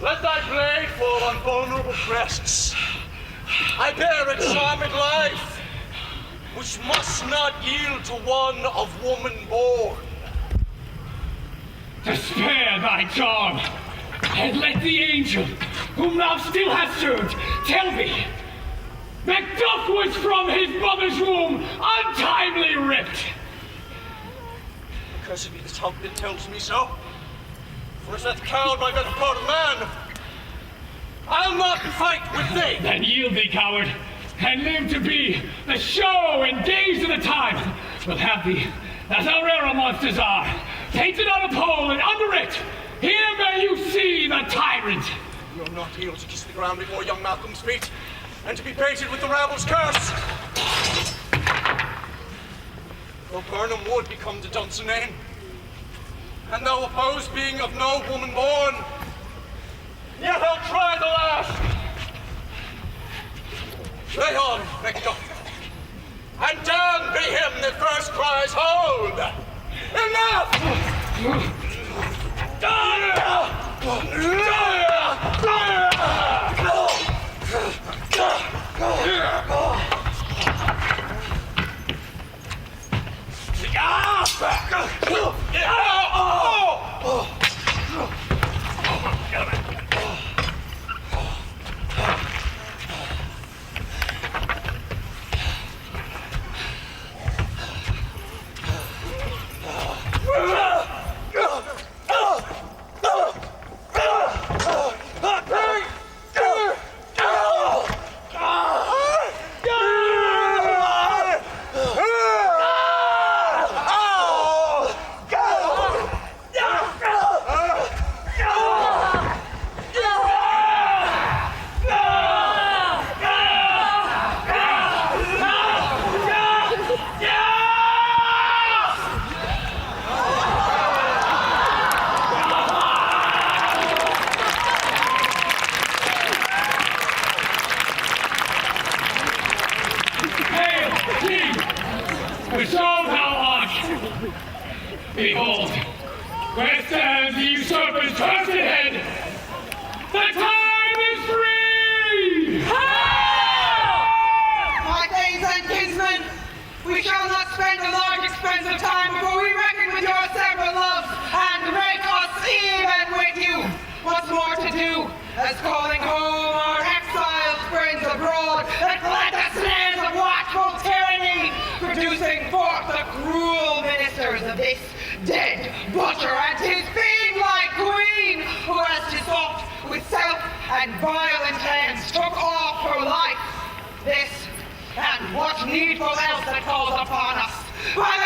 Let thy blade fall on vulnerable breasts. I bear a charmed life, which must not yield to one of woman born. To spare thy charm, and let the angel, whom thou still hast served, tell thee, Macbeth was from his mother's womb untimely ripped. Cursed be the tongue that tells me so. For is that coward my better part of man? I'll not fight with thee. Then yield thee, coward, and live to be the show and days of the time. We'll have thee, as our rarer monsters are, painted on a pole, and under it, here may you see the tyrant. You'll not yield to kiss the ground before young Malcolm's feet, and to be baited with the rabble's curse. Though Burnham would become to Dunsinane, and thou oppose being of no woman born, yet I'll try the last. Lay on, Macduff, and damned be him that first cries, hold! Enough! Behold, where stands the usurper's trusted head? The time is free! My thanes and kinsmen, we shall not spend a large expense of time before we reckon with your several loves and make us even with you. What's more to do, as calling home our exiled friends abroad that fled the snares of watchful tyranny, producing forth the cruel ministers of this dead butcher and his fiend-like queen, who as to soft with self and violent hands took off her life. This and what needful else that calls upon us, by